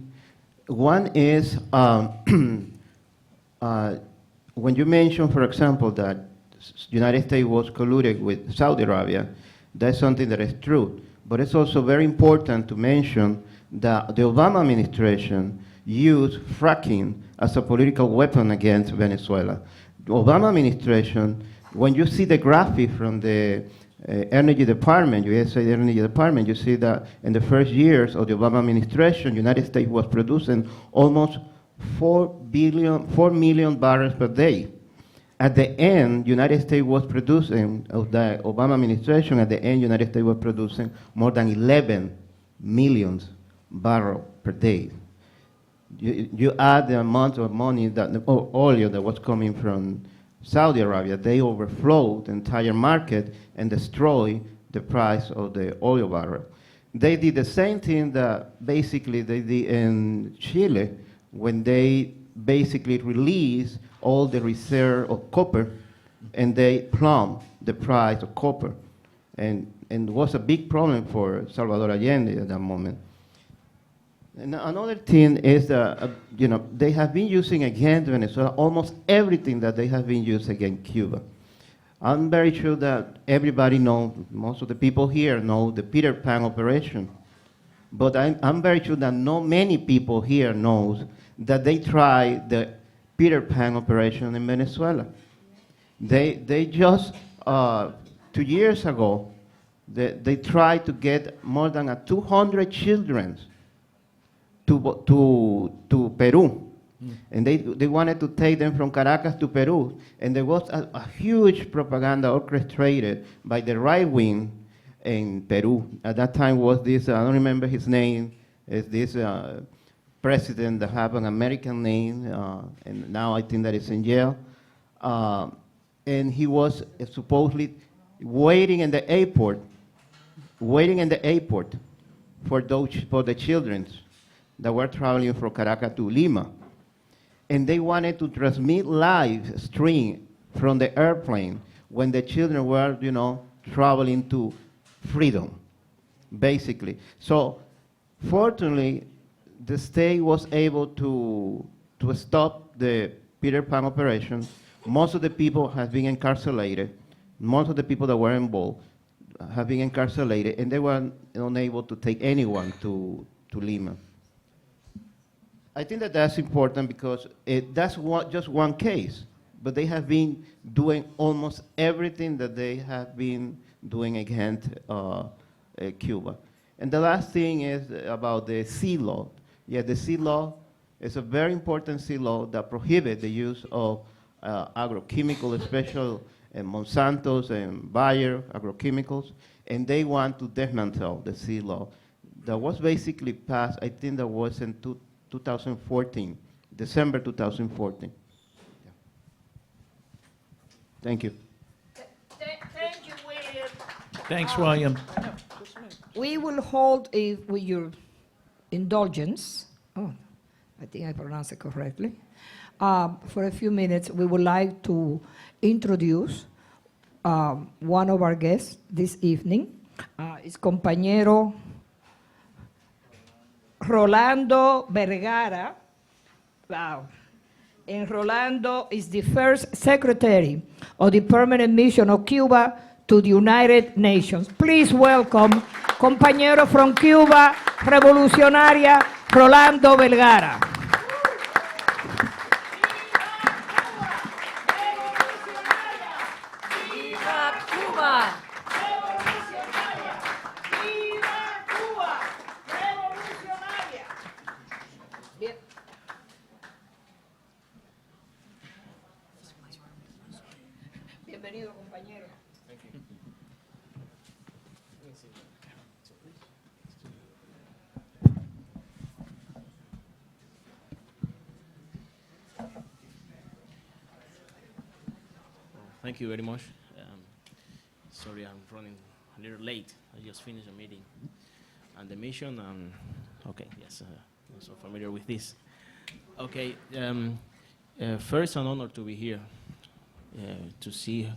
One is when you mention, for example, that the United States was colluded with Saudi Arabia, that's something that is true. But it's also very important to mention that the Obama administration used fracking as a political weapon against Venezuela. The Obama administration, when you see the graphic from the Energy Department, USA Energy Department, you see that in the first years of the Obama administration, United States was producing almost 4 million barrels per day. At the end, United States was producing, of the Obama administration, at the end, United States was producing more than 11 million barrels per day. You add the amount of money, oil that was coming from Saudi Arabia, they overflowed the entire market and destroyed the price of the oil barrel. They did the same thing that basically they did in Chile when they basically released all the reserve of copper and they plumbed the price of copper. And it was a big problem for Salvador Allende at that moment. And another thing is that, they have been using against Venezuela almost everything that they have been using against Cuba. I'm very sure that everybody knows, most of the people here know the Peter Pan operation. But I'm very sure that not many people here knows that they tried the Peter Pan operation in Venezuela. They just, 2 years ago, they tried to get more than 200 children to Peru. And they wanted to take them from Caracas to Peru. And there was a huge propaganda orchestrated by the right wing in Peru. At that time was this, I don't remember his name, is this president that had an American name, and now I think that is in jail. And he was supposedly waiting in the airport for the children that were traveling from Caracas to Lima. And they wanted to transmit live stream from the airplane when the children were, traveling to freedom, basically. So, fortunately, the state was able to stop the Peter Pan operation. Most of the people have been incarcerated. Most of the people that were involved have been incarcerated, and they were unable to take anyone to Lima. I think that that's important because that's just one case, but they have been doing almost everything that they have been doing against Cuba. And the last thing is about the sea law. Yeah, the sea law is a very important sea law that prohibits the use of agrochemicals, especially Monsanto's and Bayer agrochemicals, and they want to dismantle the sea law. That was basically passed, I think that was in 2014, December 2014. Yeah. Thank you. Thank you, William. Thanks, William. We will hold, with your indulgence, I think I pronounced it correctly, for a few minutes, we would like to introduce one of our guests this evening. It's compañero Rolando Vergara. Wow. And Rolando is the first secretary of the permanent mission of Cuba to the United Nations. Please welcome compañero from Cuba, revolucionaria, Rolando Vergara. ¡Viva Cuba! Bienvenido, compañero. Thank you very much. Sorry, I'm running a little late. I just finished a meeting. And the mission, okay, yes, I'm so familiar with this. Okay, first an honor to be here, to see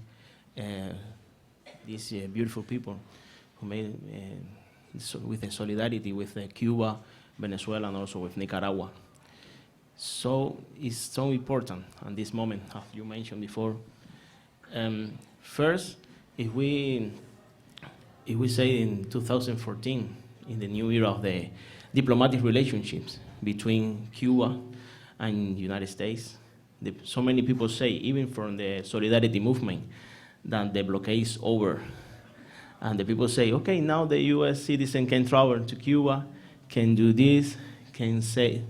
these beautiful people who made, with the solidarity with Cuba, Venezuela, and also with Nicaragua. So it's so important at this moment, as you mentioned before. First, if we say in 2014, in the new era of the diplomatic relationships between Cuba and the United States, so many people say, even from the solidarity movement, that the blockade is over. And the people say, okay, now the US citizen can travel to Cuba, can do this, can say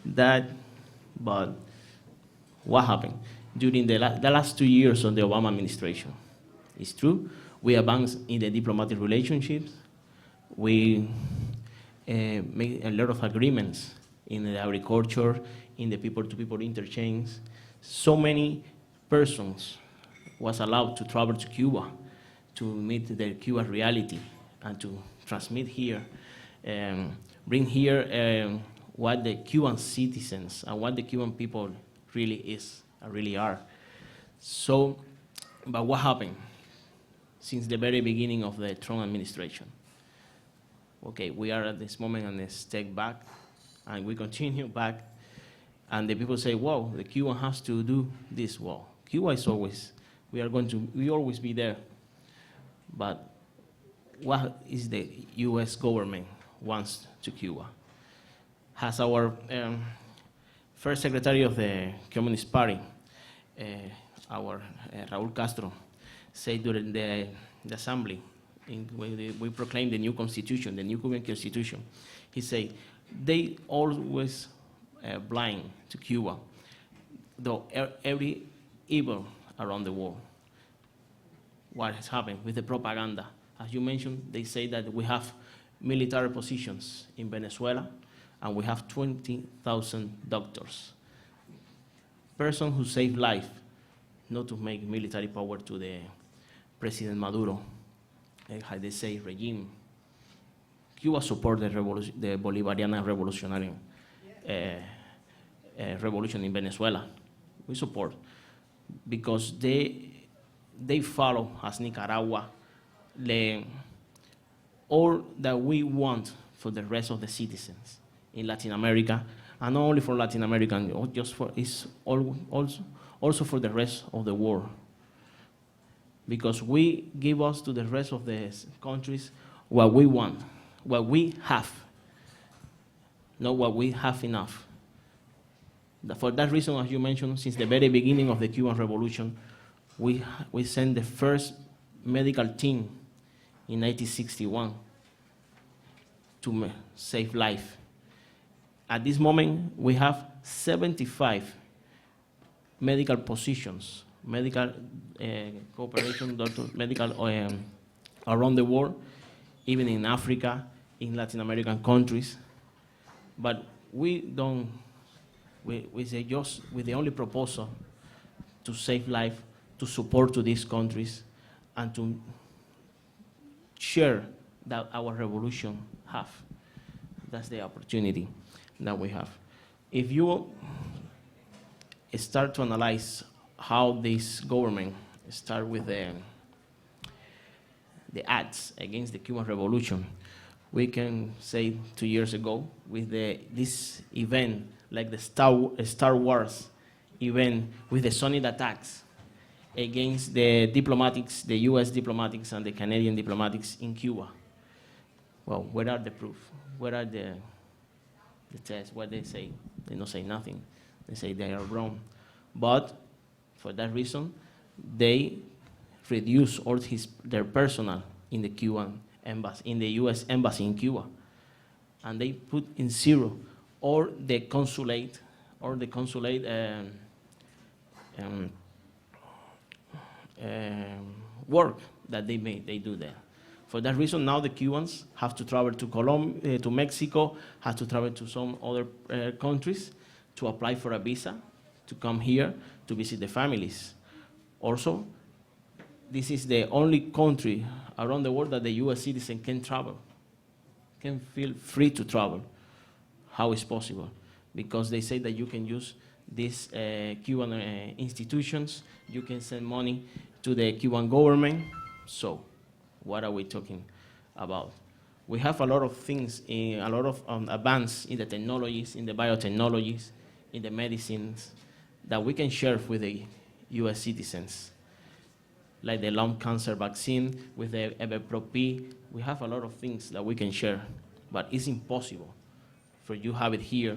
that, but what happened? During the last 2 years of the Obama administration. It's true, we advanced in the diplomatic relationships. We made a lot of agreements in the agriculture, in the people-to-people interchange. So many persons was allowed to travel to Cuba to meet the Cuban reality and to transmit here, bring here what the Cuban citizens and what the Cuban people really is. Really are. So, but what happened since the very beginning of the Trump administration? Okay, we are at this moment on a step back and we continue back. And the people say, "Wow, the Cuban has to do this." Well, Cuba is always, we always be there. But what is the U.S. government wants to Cuba? Has our first secretary of the Communist Party, our Raúl Castro, said during the assembly, when we proclaimed the new constitution, the new Cuban constitution, he said, they always blind to Cuba, though every evil around the world. What has happened with the propaganda? As you mentioned, they say that we have military positions in Venezuela, and we have 20,000 doctors. Person who save life, not to make military power to the President Maduro, how they say, regime. Cuba support the Bolivarian revolutionary revolution in Venezuela. We support because they follow, as Nicaragua, all that we want for the rest of the citizens in Latin America, and not only for Latin America, just for also for the rest of the world. Because we give us to the rest of the countries what we want, what we have, not what we have enough. For that reason, as you mentioned, since the very beginning of the Cuban Revolution, we sent the first medical team in 1961 to save life. At this moment, we have 75 medical positions, medical cooperation, medical around the world, even in Africa, in Latin American countries. But we say just with the only proposal to save life, to support to these countries, and to share that our revolution have. That's the opportunity that we have. If you start to analyze how this government start with the acts against the Cuban Revolution, we can say 2 years ago with this event, like the Star Wars event with the Sonic attacks against the diplomatics, the U.S. diplomatics and the Canadian diplomatics in Cuba. Well, where are the proof? Where are the tests? What they say? They don't say nothing. They say they are wrong. But for that reason, they reduce all their personnel in the Cuban embassy, in the U.S. embassy in Cuba, and they put in zero all the consulate work that they do there. For that reason, now the Cubans have to travel to to Mexico, have to travel to some other countries to apply for a visa to come here to visit the families. Also, this is the only country around the world that the U.S. citizen can travel, can feel free to travel. How is possible? Because they say that you can use these Cuban institutions, you can send money to the Cuban government. So, what are we talking about? We have a lot of things, a lot of advance in the technologies, in the biotechnologies, in the medicines that we can share with the U.S. citizens, like the lung cancer vaccine with the Everpro-P. We have a lot of things that we can share, but it's impossible for you to have it here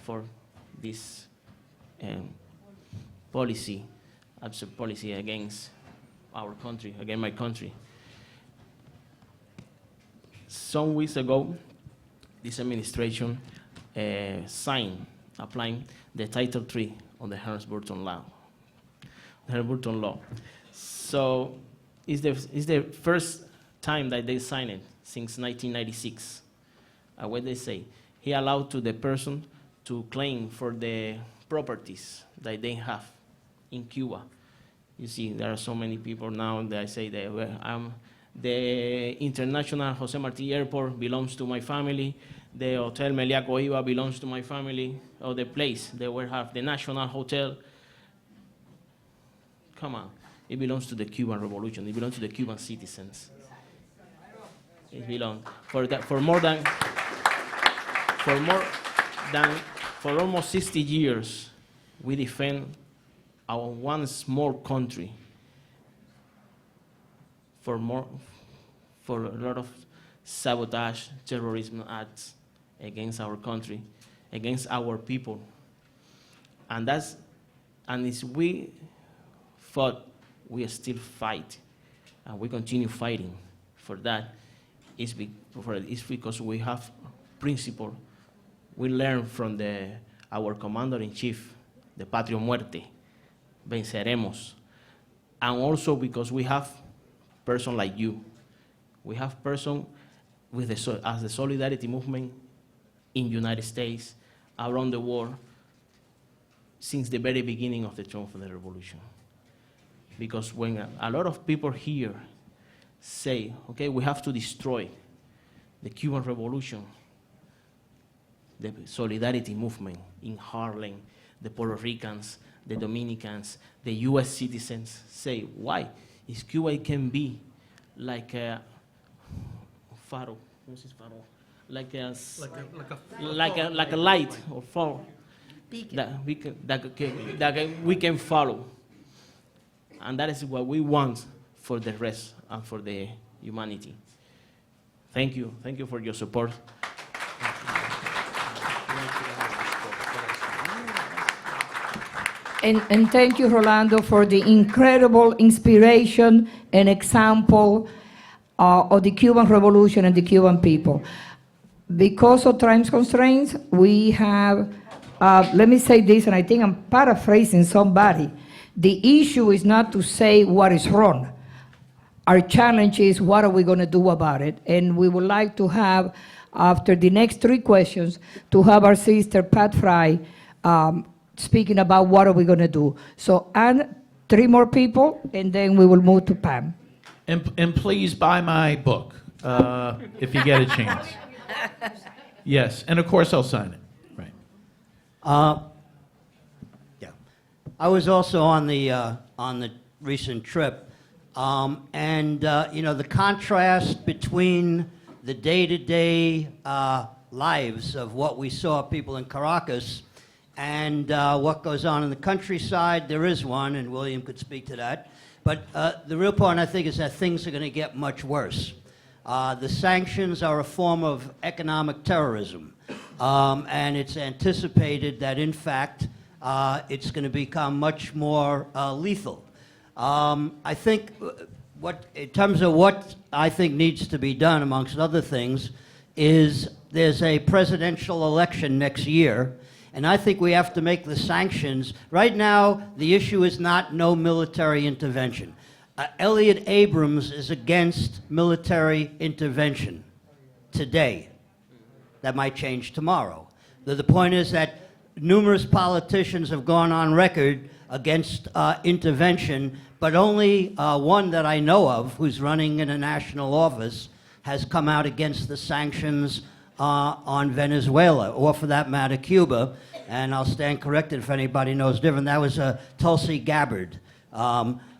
for this absurd policy against our country, against my country. Some weeks ago, this administration signed applying the Title III on the Helms-Burton law. So it's the first time that they signed it since 1996. What they say, he allowed to the person to claim for the properties that they have in Cuba. You see, there are so many people now that say that the International Jose Marti Airport belongs to my family, the Hotel Meliá Coiba belongs to my family, or the place they will have, the National Hotel. Come on, it belongs to the Cuban Revolution, it belongs to the Cuban citizens. It belongs for more than For more than, for almost 60 years, we defend our one small country for a lot of sabotage, terrorism acts against our country, against our people. And if we fought, we still fight, and we continue fighting for that. It's because we have principle. We learn from our commander-in-chief, the Patria Muerte, venceremos. And also because we have person like you. We have person with as the solidarity movement in United States, around the world, since the very beginning of the triumph of the revolution. Because when a lot of people here say, okay, we have to destroy the Cuban Revolution, the solidarity movement in Harlem, the Puerto Ricans, the Dominicans, the US citizens say, why? Is Cuba, it can be like a faro, like a light or faro that we can follow. And that is what we want for the rest and for the humanity. Thank you for your support. And thank you, Rolando, for the incredible inspiration and example of the Cuban Revolution and the Cuban people. Because of time constraints, we have, let me say this, and I think I'm paraphrasing somebody. The issue is not to say what is wrong. Our challenge is what are we going to do about it? And we would like to have, after the next 3 questions, to have our sister Pat Fry speaking about what are we going to do. So, and 3 more people, and then we will move to Pam. And please buy my book if you get a chance. Yes, and of course I'll sign it. Right. Yeah, I was also on the recent trip, and you know, the contrast between the day-to-day lives of what we saw people in Caracas and what goes on in the countryside. There is one, and William could speak to that. But the real point, I think, is that things are going to get much worse. The sanctions are a form of economic terrorism, and it's anticipated that, in fact, it's going to become much more lethal. I think in terms of what I think needs to be done, amongst other things, is there's a presidential election next year, and I think we have to make the sanctions. Right now, the issue is not no military intervention. Elliot Abrams is against military intervention today. That might change tomorrow. The point is that numerous politicians have gone on record against intervention, but only one that I know of, who's running in a national office, has come out against the sanctions on Venezuela, or for that matter, Cuba. And I'll stand corrected if anybody knows different. That was Tulsi Gabbard,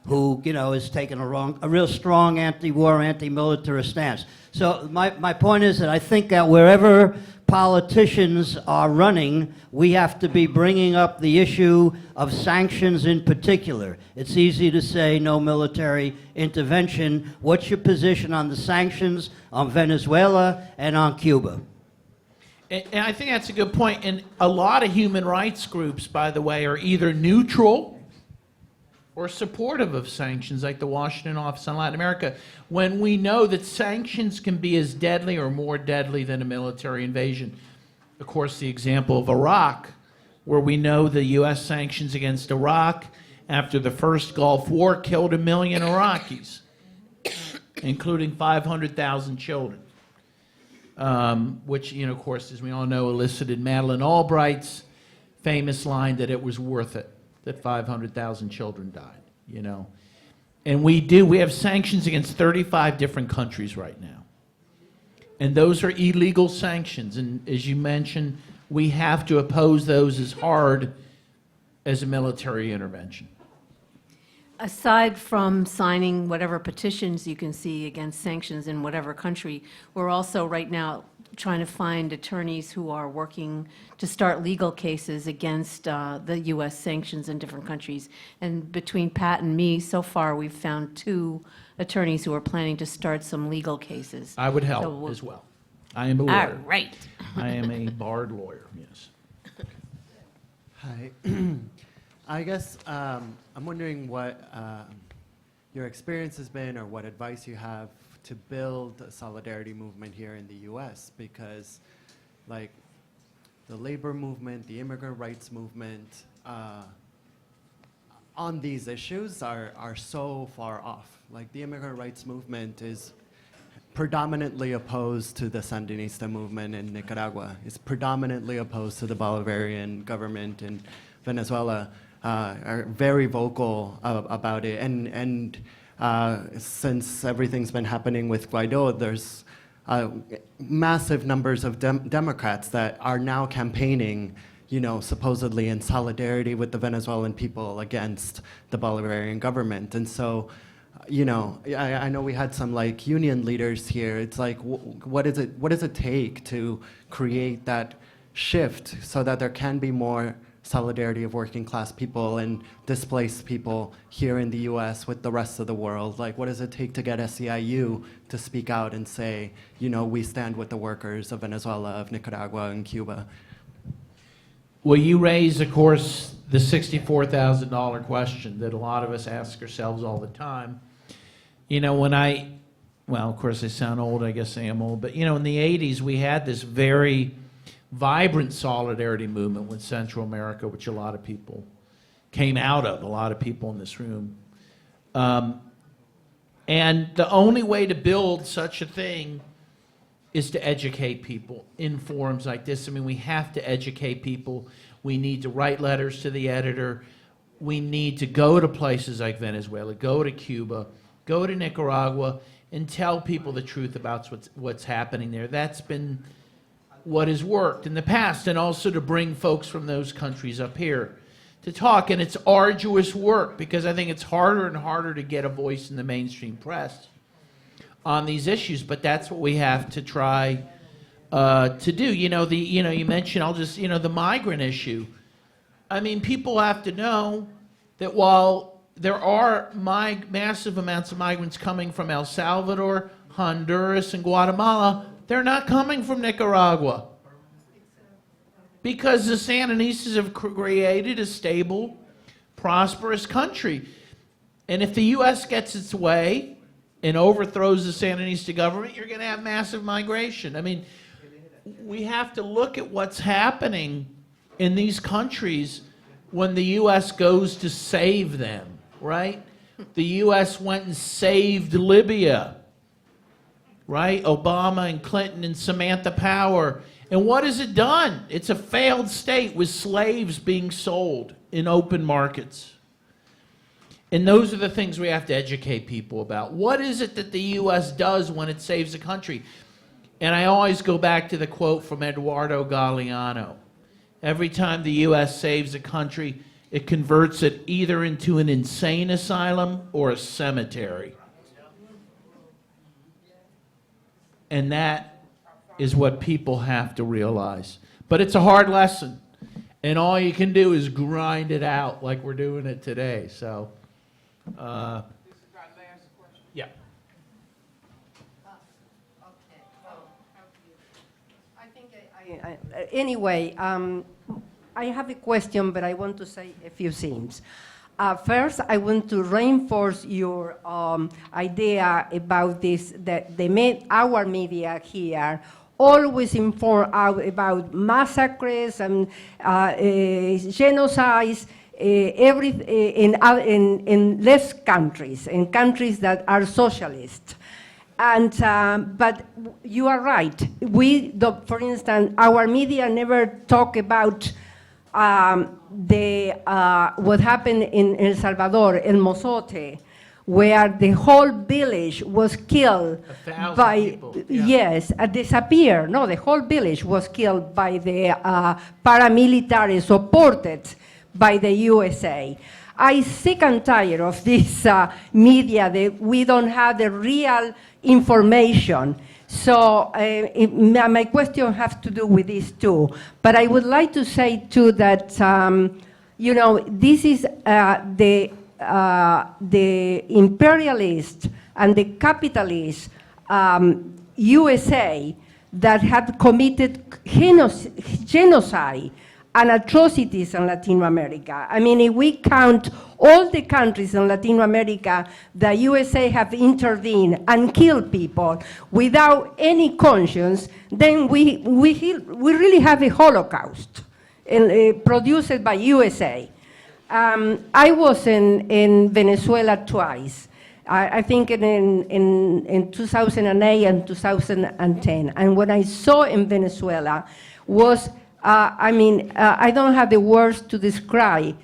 who, you know, has taken a real strong anti-war, anti-militarist stance. So my point is that I think that wherever politicians are running, we have to be bringing up the issue of sanctions in particular. It's easy to say no military intervention. What's your position on the sanctions on Venezuela and on Cuba? And I think that's a good point. And a lot of human rights groups, by the way, are either neutral or supportive of sanctions, like the Washington Office on Latin America, when we know that sanctions can be as deadly or more deadly than a military invasion. Of course, the example of Iraq, where we know the U.S. sanctions against Iraq after the first Gulf War killed 1 million Iraqis, including 500,000 children. Which, you know, of course, as we all know, elicited Madeleine Albright's famous line that it was worth it, that 500,000 children died, you know. And we have sanctions against 35 different countries right now. And those are illegal sanctions. And as you mentioned, we have to oppose those as hard as a military intervention. Aside from signing whatever petitions you can see against sanctions in whatever country, we're also right now trying to find attorneys who are working to start legal cases against the U.S. sanctions in different countries. And between Pat and me, so far, we've found 2 attorneys who are planning to start some legal cases. I would help So as well. I am a lawyer. All right. I am a barred lawyer, yes. Hi. I guess I'm wondering what your experience has been or what advice you have to build a solidarity movement here in the U.S. because, like, the labor movement, the immigrant rights movement, on these issues are so far off. Like, the immigrant rights movement is predominantly opposed to the Sandinista movement in Nicaragua. It's predominantly opposed to the Bolivarian government in Venezuela. Are very vocal about it, and since everything's been happening with Guaido, there's massive numbers of Democrats that are now campaigning, you know, supposedly in solidarity with the Venezuelan people against the Bolivarian government. And so, you know, I know we had some like union leaders here. It's like, what does it take to create that shift so that there can be more solidarity of working class people and displaced people here in the US with the rest of the world? Like, what does it take to get SEIU to speak out and say, you know, we stand with the workers of Venezuela, of Nicaragua, and Cuba? Well, you raise, of course, the $64,000 question that a lot of us ask ourselves all the time. You know, when well, of course I sound old, I guess I am old, but you know, in the 80s we had this very vibrant solidarity movement with Central America, which a lot of people came out of, a lot of people in this room. And the only way to build such a thing is to educate people in forums like this. I mean, we have to educate people. We need to write letters to the editor. We need to go to places like Venezuela, go to Cuba, go to Nicaragua, and tell people the truth about what's happening there. That's been what has worked in the past, and also to bring folks from those countries up here to talk. And it's arduous work because I think it's harder and harder to get a voice in the mainstream press on these issues, but that's what we have to try to do. You know, you mentioned, the migrant issue. I mean, people have to know that while there are massive amounts of migrants coming from El Salvador, Honduras, and Guatemala, they're not coming from Nicaragua because the Sandinistas have created a stable, prosperous country. And if the U.S. gets its way and overthrows the Sandinista government, you're going to have massive migration. I mean, we have to look at what's happening in these countries when the U.S. goes to save them, right? The U.S. went and saved Libya, right? Obama and Clinton and Samantha Power. And what has it done? It's a failed state with slaves being sold in open markets. And those are the things we have to educate people about. What is it that the U.S. does when it saves a country? And I always go back to the quote from Eduardo Galeano. Every time the U.S. saves a country, it converts it either into an insane asylum or a cemetery. And that is what people have to realize. But it's a hard lesson. And all you can do is grind it out like we're doing it today. So, yeah. Anyway, I have a question, but I want to say a few things. First, I want to reinforce your idea about this, that our media here always inform about massacres and genocides in left countries, in countries that are socialist. And, but you are right. For instance, our media never talk about what happened in El Salvador, El Mozote, where the whole village was killed by, people, yeah. Yes, disappeared. No, the whole village was killed by the paramilitary supported by the USA. I sick and tired of this media that we don't have the real information. So my question has to do with this too. But I would like to say too that, this is the imperialist and the capitalist USA that had committed genocide and atrocities in Latin America. I mean, if we count all the countries in Latin America, the USA have intervened and killed people without any conscience, then we really have a Holocaust produced by USA. I was in Venezuela twice. I think in 2008 and 2010. And what I saw in Venezuela was, I don't have the words to describe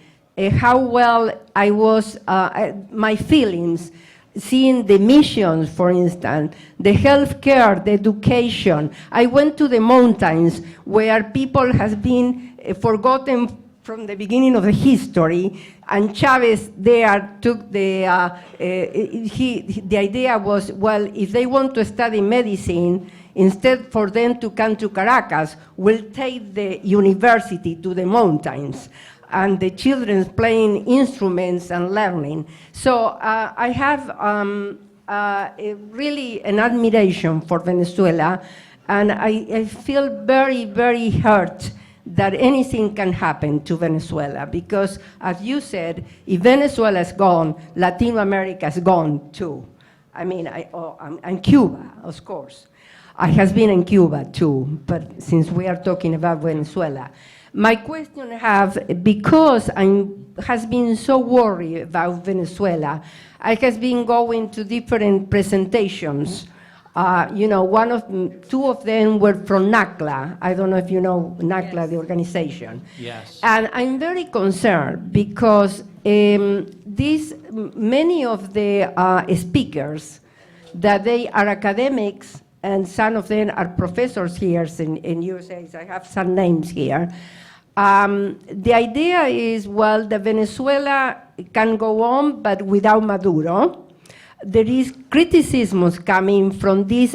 how well I was, my feelings, seeing the missions, for instance, the healthcare, the education. I went to the mountains where people have been forgotten from the beginning of the history, and Chavez there took the idea was, well, if they want to study medicine, instead for them to come to Caracas, we'll take the university to the mountains, and the children playing instruments and learning. So I have really an admiration for Venezuela, and I feel very, very hurt that anything can happen to Venezuela, because as you said, if Venezuela is gone, Latin America is gone too. And Cuba, of course. I have been in Cuba too, but since we are talking about Venezuela. My question because I has been so worried about Venezuela, I have been going to different presentations. Two of them were from NACLA. I don't know if you know NACLA, yes, the organization. Yes. And I'm very concerned because many of the speakers, that they are academics, and some of them are professors here in USA. I have some names here. The idea is, well, that Venezuela can go on, but without Maduro. There is criticisms coming from these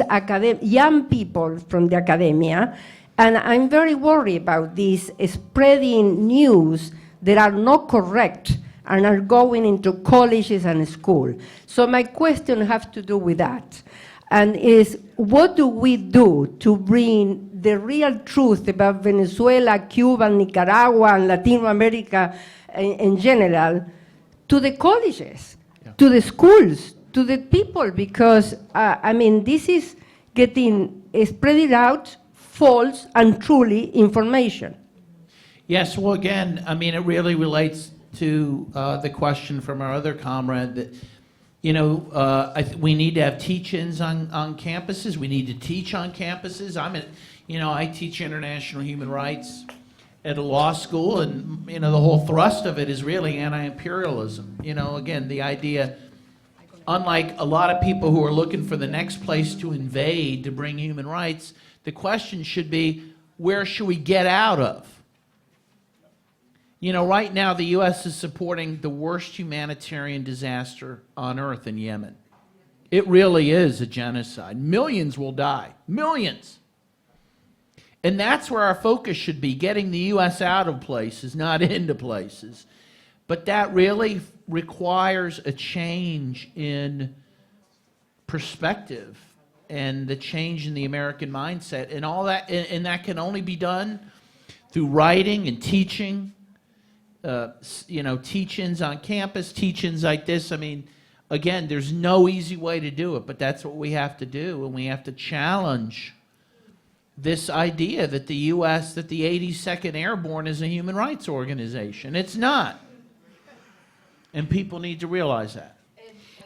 young people from the academia, and I'm very worried about this spreading news that are not correct and are going into colleges and schools. So my question has to do with that, and is what do we do to bring the real truth about Venezuela, Cuba, Nicaragua, and Latin America in general to the colleges, to the schools, to the people, because this is getting spread out false and truly information. Yes, well, again, it really relates to the question from our other comrade that, we need to have teach-ins on campuses. We need to teach on campuses. I teach international human rights at a law school, and, the whole thrust of it is really anti-imperialism. Again, the idea, unlike a lot of people who are looking for the next place to invade to bring human rights, the question should be, where should we get out of? Right now the U.S. is supporting the worst humanitarian disaster on earth in Yemen. It really is a genocide. Millions will die. Millions. And that's where our focus should be, getting the U.S. out of places, not into places. But that really requires a change in perspective and the change in the American mindset and all that, and that can only be done through writing and teaching, teach-ins on campus, teach-ins like this. Again, there's no easy way to do it, but that's what we have to do, and we have to challenge this idea that the U.S., that the 82nd Airborne is a human rights organization. It's not. And people need to realize that.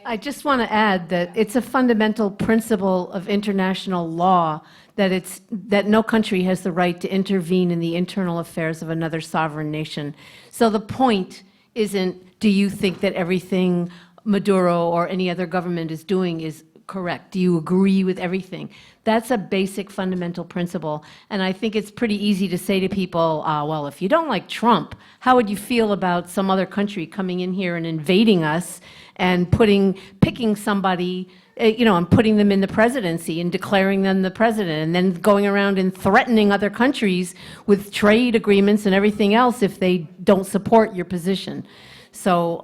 I just want to add that it's a fundamental principle of international law that no country has the right to intervene in the internal affairs of another sovereign nation. So the point isn't, do you think that everything Maduro or any other government is doing is correct? Do you agree with everything? That's a basic fundamental principle. And I think it's pretty easy to say to people, well, if you don't like Trump, how would you feel about some other country coming in here and invading us and picking somebody, and putting them in the presidency and declaring them the president, and then going around and threatening other countries with trade agreements and everything else if they don't support your position. So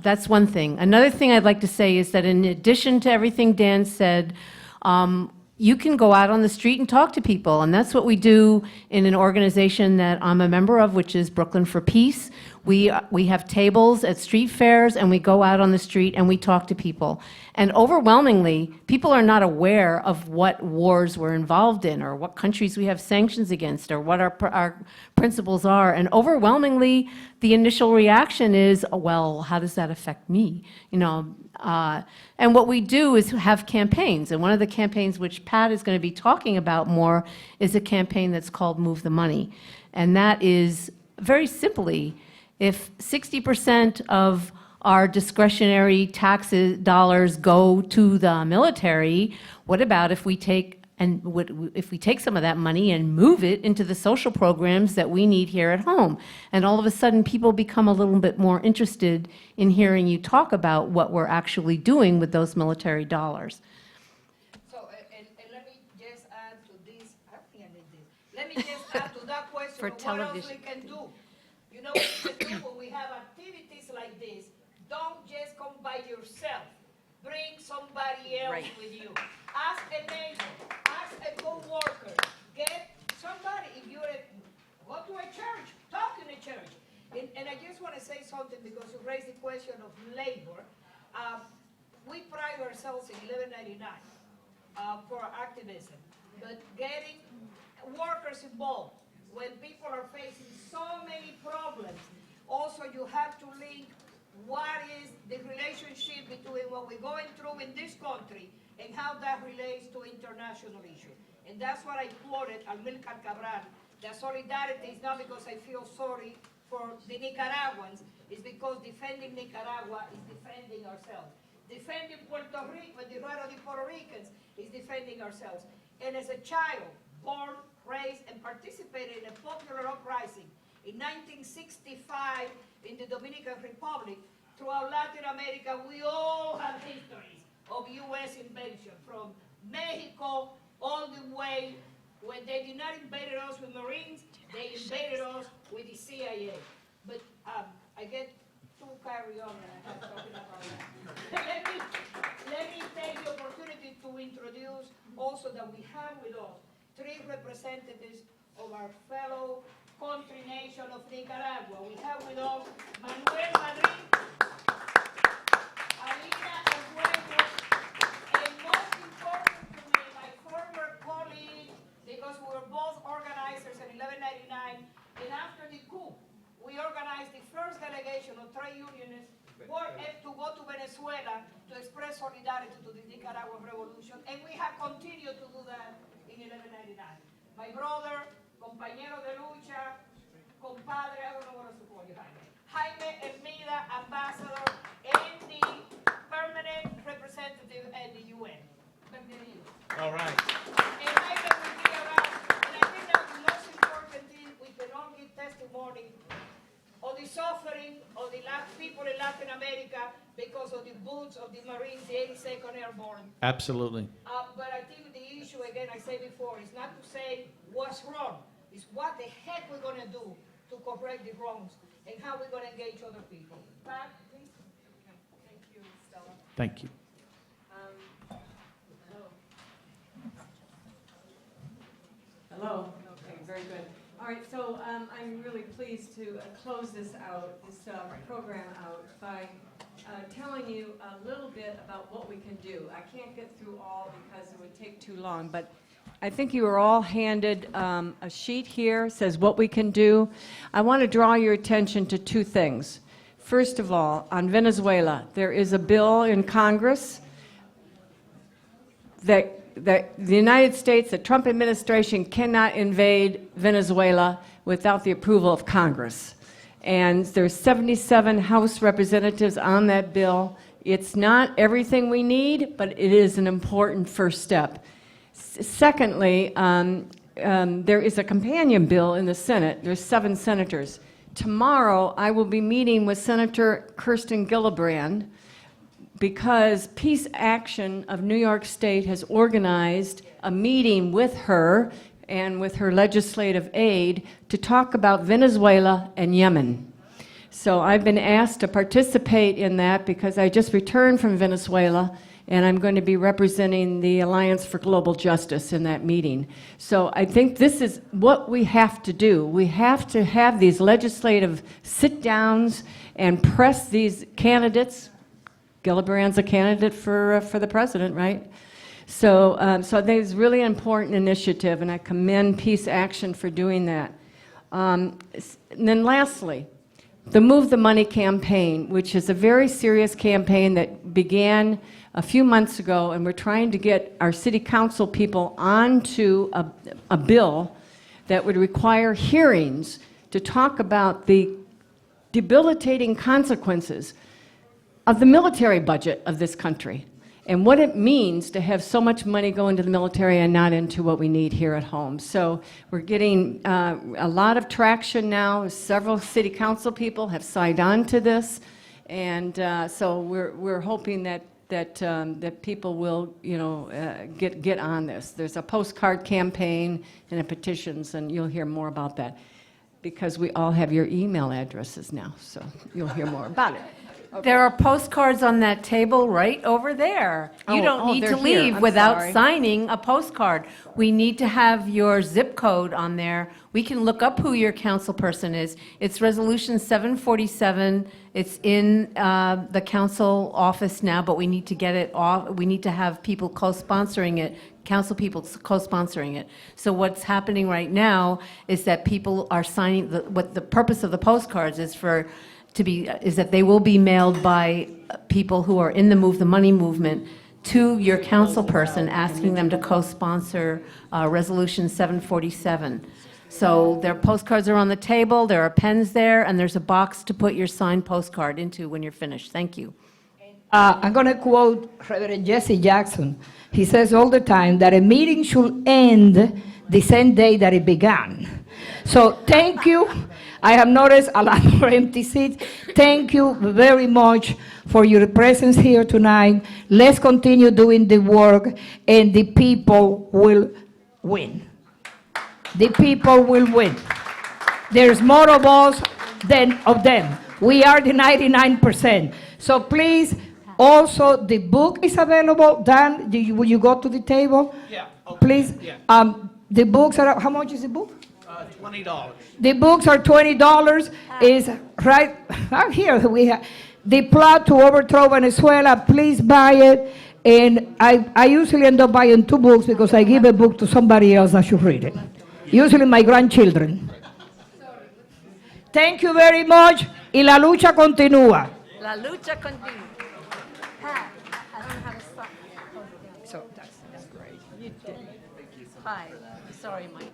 that's one thing. Another thing I'd like to say is that in addition to everything Dan said, you can go out on the street and talk to people, and that's what we do in an organization that I'm a member of, which is Brooklyn for Peace. We have tables at street fairs, and we go out on the street and we talk to people. And overwhelmingly, people are not aware of what wars we're involved in, or what countries we have sanctions against, or what our principles are. And overwhelmingly, the initial reaction is, oh, well, how does that affect me? And what we do is have campaigns. And one of the campaigns which Pat is going to be talking about more is a campaign that's called Move the Money. And that is very simply, if 60% of our discretionary taxes dollars go to the military, what about if we take some of that money and move it into the social programs that we need here at home? And all of a sudden, people become a little bit more interested in hearing you talk about what we're actually doing with those military dollars. So, and let me just add to this. I think I need this. Let me just add to that question For of what else television. we can do. What we can do when we have activities like this, don't just come by yourself. Bring somebody else Right. with you. Ask a neighbor, ask a co-worker, get somebody. If go to a church, talk in a church. And I just want to say something because you raised the question of labor. We pride ourselves in 1199 for activism, but getting workers involved when people are facing so many problems. Also, you have to link what is the relationship between what we're going through in this country and how that relates to international issues. And that's what I quoted Amilcar Cabral, that solidarity is not because I feel sorry for the Nicaraguans, it's because defending Nicaragua is defending ourselves. Defending Puerto Rico, the right of the Puerto Ricans, is defending ourselves. And as a child, born, raised, and participated in a popular uprising in 1965 in the Dominican Republic, throughout Latin America, we all have histories of U.S. invasion, from Mexico all the way, when they did not invade us with Marines, they invaded us with the CIA. But I get too carried on and I have talking about that. let me take the opportunity to introduce also that we have with us 3 representatives of our fellow country nation of Nicaragua. We have with us Manuel Madrid, Alina Arguello, and most important to me, my former colleague, because we were both organizers in 1199, and after the coup, we organized the first delegation of trade unionists to go to Venezuela to express solidarity to the Nicaraguan revolution, and we have continued to do that in 1199. My brother, compañero de lucha, compadre, I don't know what else to call you, Jaime Hermida, ambassador and the permanent representative at the UN. All right. And Jaime will be around, and I think that the most important thing, we can all give testimony of the suffering of the people in Latin America because of the boots of the Marines, the 82nd Airborne. Absolutely. But I think the issue, again, I said before, is not to say what's wrong. It's what the heck we're going to do to correct the wrongs and how we're going to engage other people. Pat, please. Thank you, Estela. Thank you. Hello. Okay, very good. All right, so I'm really pleased to close this program out by telling you a little bit about what we can do. I can't get through all because it would take too long, but I think you were all handed a sheet here, says what we can do. I want to draw your attention to 2 things. First of all, on Venezuela, there is a bill in Congress that the United States, the Trump administration cannot invade Venezuela without the approval of Congress. And there's 77 House representatives on that bill, It's not everything we need, but it is an important first step. Secondly, there is a companion bill in the Senate. There's 7 senators. Tomorrow, I will be meeting with Senator Kirsten Gillibrand because Peace Action of New York State has organized a meeting with her and with her legislative aide to talk about Venezuela and Yemen. So I've been asked to participate in that because I just returned from Venezuela and I'm going to be representing the Alliance for Global Justice in that meeting. So I think this is what we have to do. We have to have these legislative sit-downs and press these candidates. Gillibrand's a candidate for the president, right? So I think it's a really important initiative, and I commend Peace Action for doing that. And then lastly, the Move the Money campaign, which is a very serious campaign that began a few months ago, and we're trying to get our city council people onto a bill that would require hearings to talk about the debilitating consequences of the military budget of this country and what it means to have so much money go into the military and not into what we need here at home. So we're getting a lot of traction now. Several city council people have signed on to this, and so we're hoping that people will, get on this. There's a postcard campaign and a petitions, and you'll hear more about that because we all have your email addresses now, so you'll hear more about it. Okay. There are postcards on that table right over there. You don't need to leave without signing a postcard. We need to have your zip code on there. We can look up who your council person is. It's Resolution 747. It's in the council office now, but we need to get it off. We need to have people co-sponsoring it, council people co-sponsoring it. So what's happening right now is that people are signing, what the purpose of the postcards is is that they will be mailed by people who are in the Move the Money movement to your council person, asking them to co-sponsor Resolution 747. So their postcards are on the table, there are pens there, and there's a box to put your signed postcard into when you're finished. Thank you. I'm going to quote Reverend Jesse Jackson. He says all the time that a meeting should end the same day that it began. So thank you. I have noticed a lot more empty seats. Thank you very much for your presence here tonight. Let's continue doing the work, and the people will win. The people will win. There's more of us than of them. We are the 99%. So please, also the book is available. Dan, will you go to the table? Yeah. Okay. Please. Yeah. The books are, how much is the book? $20. The books are $20. Is right here. We have the plot to overthrow Venezuela. Please buy it. And I usually end up buying 2 books because I give a book to somebody else that should read it. Usually my grandchildren. Thank you very much. Y la lucha continúa. La lucha continúa. Pat, I don't have a slide. So that's great. You did. Hi. Sorry, Mike.